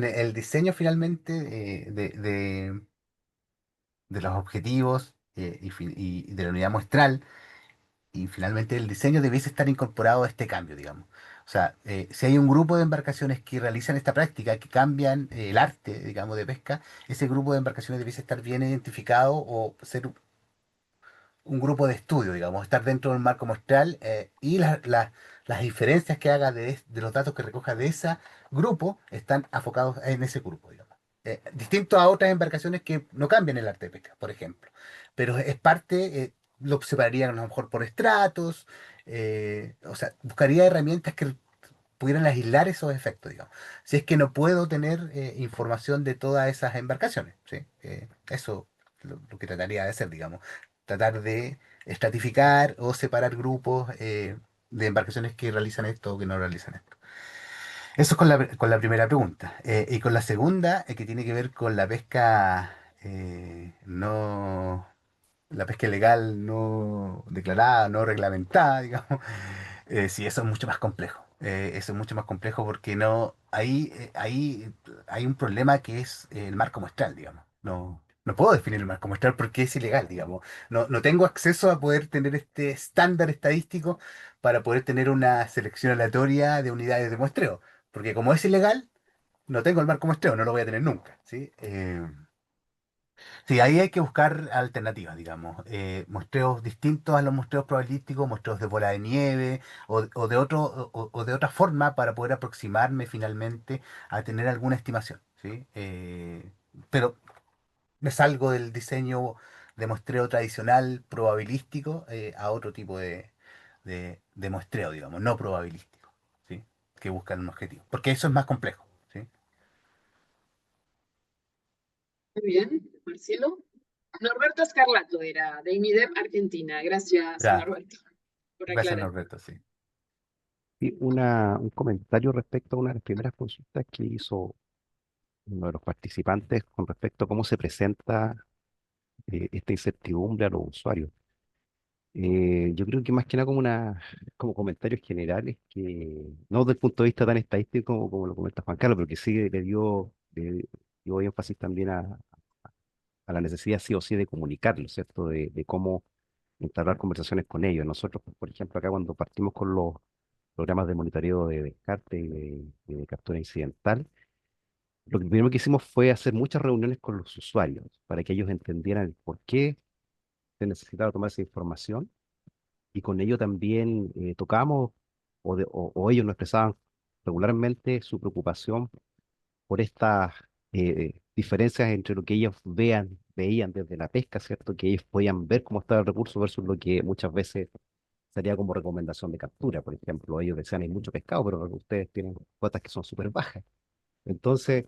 finalmente de los objetivos y de la unidad muestral, y finalmente el diseño debiese estar incorporado a este cambio, digamos. O sea, si hay un grupo de embarcaciones que realizan esta práctica, que cambian el arte, digamos, de pesca, ese grupo de embarcaciones debiese estar bien identificado o ser un grupo de estudio, digamos, estar dentro del marco muestral, y las diferencias que haga de los datos que recoja de ese grupo están enfocados en ese grupo, digamos. Distinto a otras embarcaciones que no cambian el arte de pesca, por ejemplo. Pero es parte, lo separarían a lo mejor por estratos, o sea, buscaría herramientas que pudieran aislar esos efectos, digamos. Si es que no puedo tener información de todas esas embarcaciones, ¿sí? Eso lo que trataría de hacer, digamos. Tratar de estratificar o separar grupos de embarcaciones que realizan esto o que no realizan esto. Eso es con la primera pregunta. Y con la segunda, que tiene que ver con la pesca no la pesca ilegal no declarada, no reglamentada, digamos, sí, eso es mucho más complejo. Eso es mucho más complejo porque no, ahí hay un problema que es el marco muestral, digamos. No, No puedo definir el marco muestral porque es ilegal, digamos. No tengo acceso a poder tener este estándar estadístico para poder tener una selección aleatoria de unidades de muestreo. Porque como es ilegal, no tengo el marco muestreo, no lo voy a tener nunca, ¿sí? Sí, ahí hay que buscar alternativas, digamos. Muestreos distintos a los muestreos probabilísticos, muestreos de bola de nieve o de o de otra forma para poder aproximarme finalmente a tener alguna estimación, ¿sí? Pero me salgo del diseño de muestreo tradicional probabilístico a otro tipo de muestreo, digamos, no probabilístico, ¿sí? Que buscan un objetivo. Porque eso es más complejo, ¿sí? Muy bien, Marcelo. Norberto Scarlato era de IMIDEP Argentina. Gracias, Ya, Norberto, por gracias aclarar. Norberto, sí. Y un comentario respecto a una de las primeras consultas que hizo uno de los participantes con respecto a cómo se presenta esta incertidumbre a los usuarios. Yo creo que más que nada como comentarios generales, que no desde el punto de vista tan estadístico como lo comenta Juan Carlos, pero que sí le dio énfasis también a la necesidad sí o sí de comunicarlo, ¿cierto? De cómo entablar conversaciones con ellos. Nosotros, por ejemplo, acá cuando partimos con los programas de monitoreo de descarte y de captura incidental, lo que primero que hicimos fue hacer muchas reuniones con los usuarios para que ellos entendieran el por qué se necesitaba tomar esa información y con ello también tocamos o ellos nos expresaban regularmente su preocupación por estas diferencias entre lo que ellos veían desde la pesca, ¿cierto? Que ellos podían ver cómo estaba el recurso versus lo que muchas veces sería como recomendación de captura. Por ejemplo, ellos decían hay mucho pescado, pero ustedes tienen cuotas que son súper bajas. Entonces,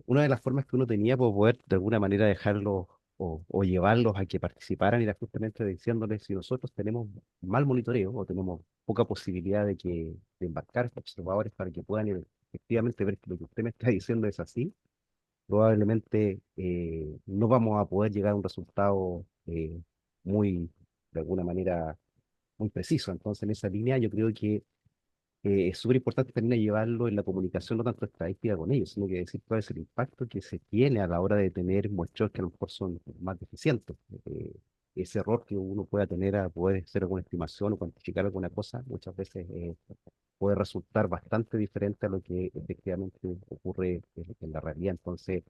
una de las formas que uno tenía por poder de alguna manera dejarlos o llevarlos a que participaran era justamente diciéndoles si nosotros tenemos mal monitoreo o tenemos poca posibilidad de embarcar estos observadores para que puedan efectivamente ver que lo que usted me está diciendo es así, probablemente no vamos a poder llegar a un resultado muy, de alguna manera, muy preciso. Entonces, en esa línea yo creo que es súper importante también llevarlo en la comunicación, no tanto estadística con ellos, sino que decir cuál es el impacto que se tiene a la hora de tener muestreos que a lo mejor son más deficientes. Ese error que uno pueda tener a poder hacer alguna estimación o cuantificar alguna cosa, muchas veces puede resultar bastante diferente a lo que efectivamente ocurre en la realidad. Entonces,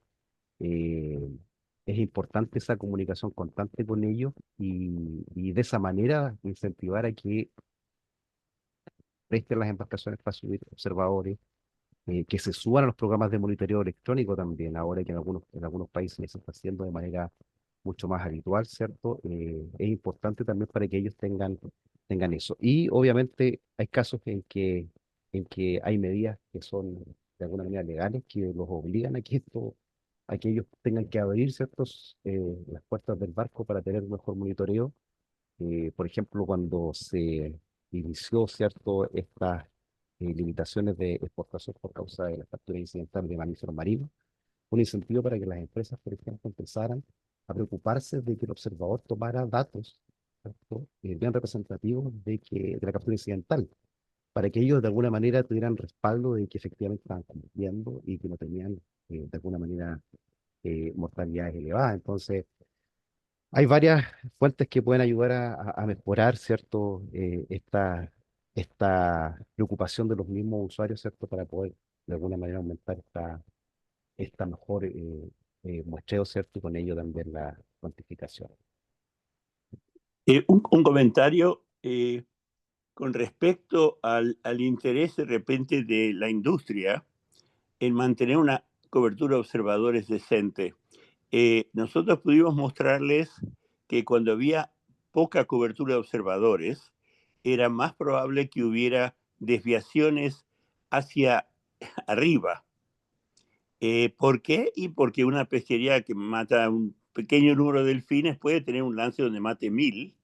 eh, es importante esa comunicación constante con ellos y de esa manera incentivar a que presten las embarcaciones para subir observadores, que se suban a los programas de monitoreo electrónico también, ahora que en algunos países se está haciendo de manera mucho más habitual, ¿cierto? Es importante también para que ellos tengan eso. Y obviamente hay casos en que hay medidas que son de alguna manera legales que los obligan a que ellos tengan que abrir ciertos las puertas del barco para tener un mejor monitoreo. Por ejemplo, cuando se inició, ¿cierto?, estas limitaciones de exportación por causa de la captura incidental de mamíferos marinos, un incentivo para que las empresas, por ejemplo, empezaran a preocuparse de que el observador tomara datos, ¿cierto?, bien representativos de la captura incidental, para que ellos de alguna manera tuvieran respaldo de que efectivamente estaban cumpliendo y que no tenían de alguna manera mortalidades elevadas. Entonces, hay varias fuentes que pueden ayudar a mejorar, ¿cierto? Esta preocupación de los mismos usuarios, ¿cierto? Para poder de alguna manera aumentar esta mejor muestreo, ¿cierto? Y con ello también la cuantificación. Un comentario con respecto al interés de repente de la industria en mantener una cobertura de observadores decente. Nosotros pudimos mostrarles que cuando había poca cobertura de observadores, era más probable que hubiera desviaciones hacia arriba. ¿Por qué? Y porque una pesquería que mata un pequeño número de delfines puede tener un lance donde mate 1000,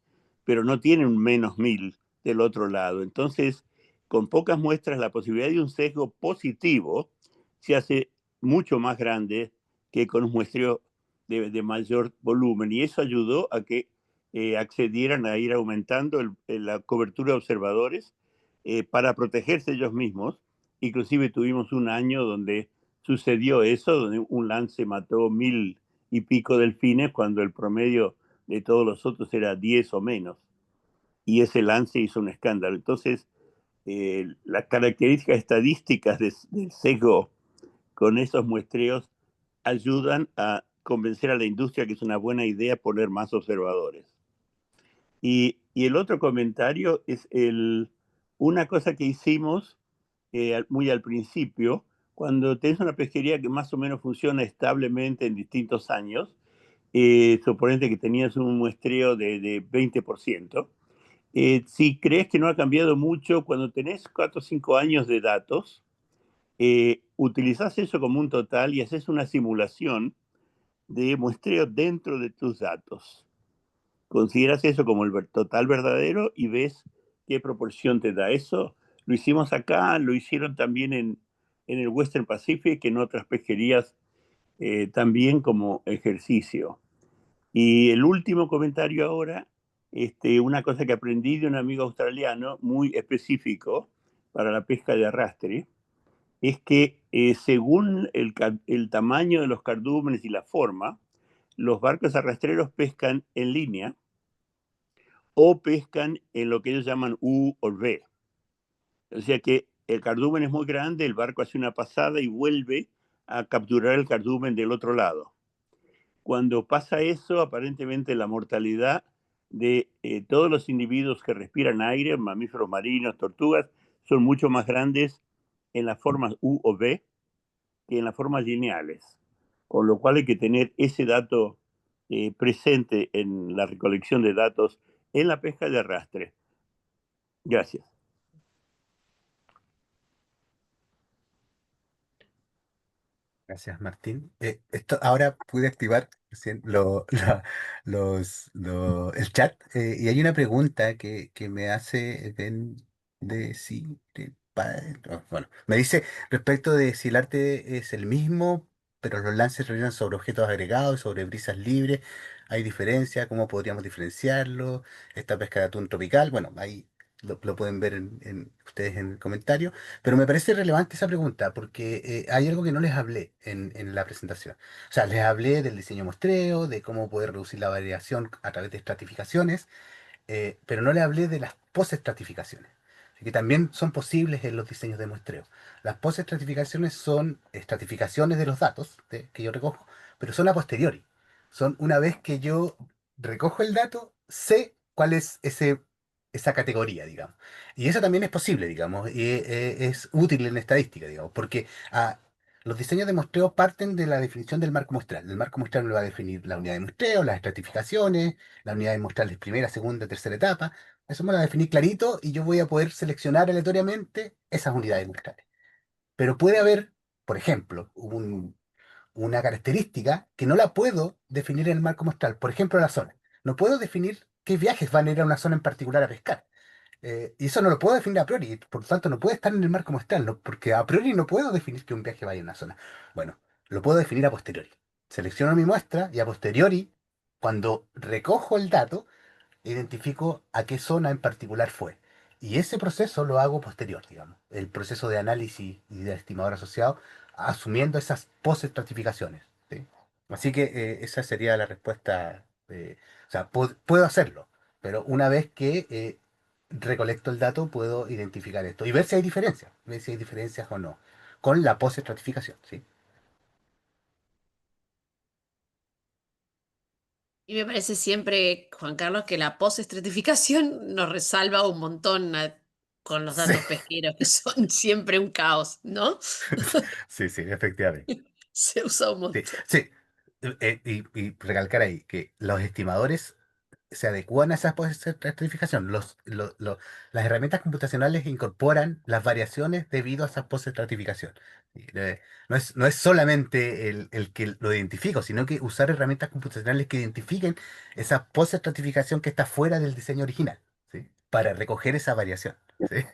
pero no tiene un -1000 del otro lado. Entonces, con pocas muestras, la posibilidad de un sesgo positivo se hace mucho más grande que con un muestreo de mayor volumen. Y eso ayudó a que accedieran a ir aumentando la cobertura de observadores para protegerse ellos mismos. Inclusive tuvimos un año donde sucedió eso, donde un lance mató 1000 y pico delfines cuando el promedio de todos los otros era 10 o menos. Y ese lance hizo un escándalo. Entonces, las características estadísticas del sesgo con esos muestreos ayudan a convencer a la industria que es una buena idea poner más observadores. Y el otro comentario es una cosa que hicimos muy al principio, cuando tenés una pesquería que más o menos funciona establemente en distintos años, suponete que tenías un muestreo de 20%, si crees que no ha cambiado mucho, cuando tenés 4 o 5 años de datos, utilizás eso como un total y haces una simulación de muestreo dentro de tus datos. Consideras eso como el total verdadero y ves qué proporción te da. Eso lo hicimos acá, lo hicieron también en el Western Pacific, en otras pesquerías, también como ejercicio. Y el último comentario ahora, una cosa que aprendí de un amigo australiano muy específico para la pesca de arrastre, es que según el tamaño de los cardúmenes y la forma, los barcos arrastreros pescan en línea o pescan en lo que ellos llaman U o V. O sea que el cardumen es muy grande, el barco hace una pasada y vuelve a capturar el cardumen del otro lado. Cuando pasa eso, aparentemente la mortalidad de todos los individuos que respiran aire, mamíferos marinos, tortugas, son mucho más grandes en las formas U o V que en las formas lineales. Con lo cual hay que tener ese dato presente en la recolección de datos en la pesca de arrastre. Gracias. Gracias, Martín. Esto ahora pude activar recién el chat, y hay una pregunta que me hace Ben de si bueno, me dice respecto de si el arte es el mismo, pero los lances realizan sobre objetos agregados, sobre brisas libres. ¿Hay diferencia? ¿Cómo podríamos diferenciarlo? Esta pesca de atún tropical, bueno, ahí lo pueden ver ustedes en el comentario. Pero me parece relevante esa pregunta porque hay algo que no les hablé en la presentación. O sea, les hablé del diseño muestreo, de cómo poder reducir la variación a través de estratificaciones, pero no les hablé de las postestratificaciones, que también son posibles en los diseños de muestreo. Las postestratificaciones son estratificaciones de los datos que yo recojo, pero son a posteriori. Son una vez que yo recojo el dato, sé cuál es esa categoría, digamos. Y eso también es posible, digamos, y es útil en estadística, digamos, porque los diseños de muestreo parten de la definición del marco muestral. El marco muestral me va a definir la unidad de muestreo, las estratificaciones, la unidad de muestral de primera, segunda, tercera etapa. Eso me lo va a definir clarito y yo voy a poder seleccionar aleatoriamente esas unidades muestrales. Pero puede haber, por ejemplo, una característica que no la puedo definir en el marco muestral. Por ejemplo, la zona. No puedo definir qué viajes van a ir a una zona en particular a pescar. Y eso no lo puedo definir a priori, por lo tanto no puede estar en el marco muestral, porque a priori no puedo definir que un viaje vaya a una zona. Bueno, lo puedo definir a posteriori. Selecciono mi muestra y a posteriori, cuando recojo el dato, identifico a qué zona en particular fue. Y ese proceso lo hago posterior, digamos, el proceso de análisis y de estimador asociado, asumiendo esas post-estratificaciones, ¿sí? Así que esa sería la respuesta. O sea, puedo hacerlo, pero una vez que recolecto el dato, puedo identificar esto y ver si hay diferencias, ver si hay diferencias o no, con la post-estratificación, ¿sí? Y me parece siempre, Juan Carlos, que la postestratificación nos resalva un montón con los Sí, datos pesqueros, que son siempre un caos, ¿no? sí, sí, efectivamente. Se usa un Sí, montón. sí. Y recalcar ahí que los estimadores se adecúan a esa postestratificación. Las herramientas computacionales incorporan las variaciones debido a esa postestratificación. Y, no es solamente el que lo identifico, sino que usar herramientas computacionales que identifiquen esa postestratificación que está fuera del diseño original, ¿sí? Para recoger esa variación, ¿sí?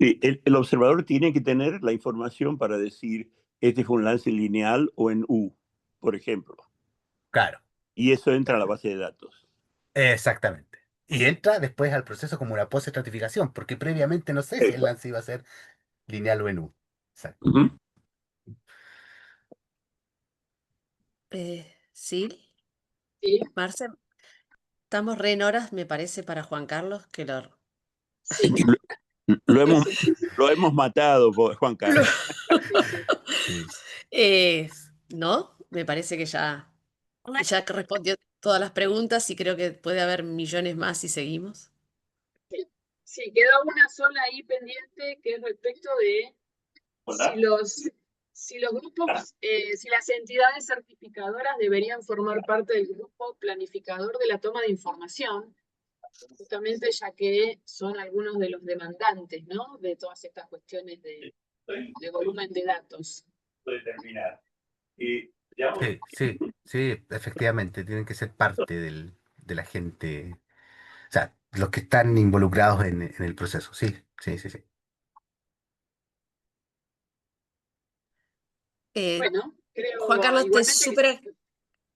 Sí, el observador tiene que tener la información para decir, este fue un lance lineal o en U, por ejemplo. Claro, Y eso entra a la claro. base de datos. Exactamente. Y entra después al proceso como una postestratificación, porque previamente no sé si el Eso. lance iba a ser lineal o en U. Exacto. Ujú. ¿Sí? Sí, Marce, estamos re en horas, me parece, para Juan Carlos, que lo... sí, Lo hemos, sí, sí, lo hemos matado, Juan Carlos. sí, sí. Sí. ¿No? Me parece que ya que respondió todas las preguntas y creo que puede haber millones más si seguimos. Sí, queda una sola ahí pendiente que es respecto de si los grupos, si las entidades certificadoras deberían formar parte del grupo planificador de la toma de información, justamente ya que son algunos de los demandantes, ¿no? De todas estas cuestiones de volumen de datos. Puede terminar. Y, Sí, efectivamente, tienen que ser parte de la gente, o sea, los que están involucrados en el proceso, sí. Bueno, Juan creo Carlos, igualmente que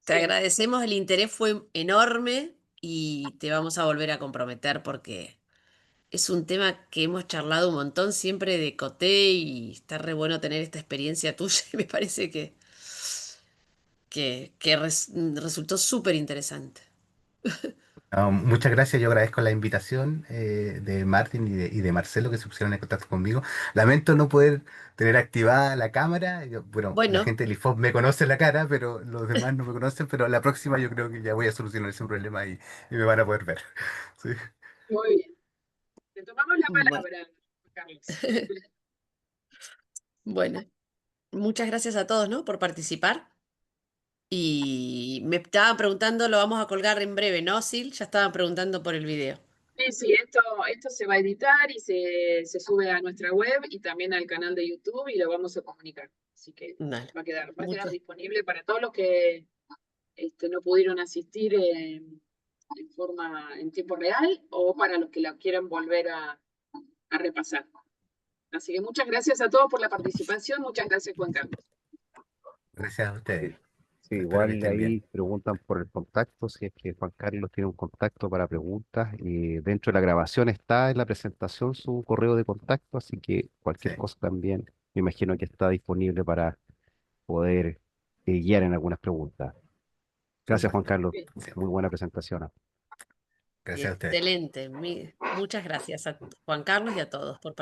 te sí. agradecemos, el interés fue enorme y te vamos a volver a comprometer porque es un tema que hemos charlado un montón siempre de Coté y está re bueno tener esta experiencia tuya y me parece que resultó súper interesante. Muchas gracias, yo agradezco la invitación de Martín y de Marcelo que se pusieron en contacto conmigo. Lamento no poder tener activada la cámara. Bueno, la Bueno, gente del IFOP me conoce la cara, pero los demás no me conocen, pero la próxima yo creo que ya voy a solucionar ese problema y me van a poder ver. Sí. Muy bien. Te tomamos la bueno, palabra, Carlos. bueno, muchas gracias a todos, ¿no? Por participar. Y me estaban preguntando, lo vamos a colgar en breve, ¿no, Sil? Ya estaban preguntando por el video. Sí, esto se va a editar y se sube a nuestra web y también al canal de YouTube y lo vamos a comunicar. Así que Dale. va a quedar Muchas, disponible para todos los que no pudieron asistir en tiempo real o para los que la quieran volver a repasar. Así que muchas gracias a todos por la participación. Muchas gracias, Juan Carlos. Gracias a ustedes. Sí, Espero que igual estén bien. ahí preguntan por el contacto, si es que Juan Carlos tiene un contacto para preguntas. Y dentro de la grabación está en la presentación su correo de contacto, así que Sí. cualquier cosa también me imagino que está disponible para poder guiar en algunas preguntas. Gracias, Juan Carlos. Bien. Muy buena presentación. Gracias a ustedes. excelente. Muchas gracias a Juan Carlos y a todos por participar.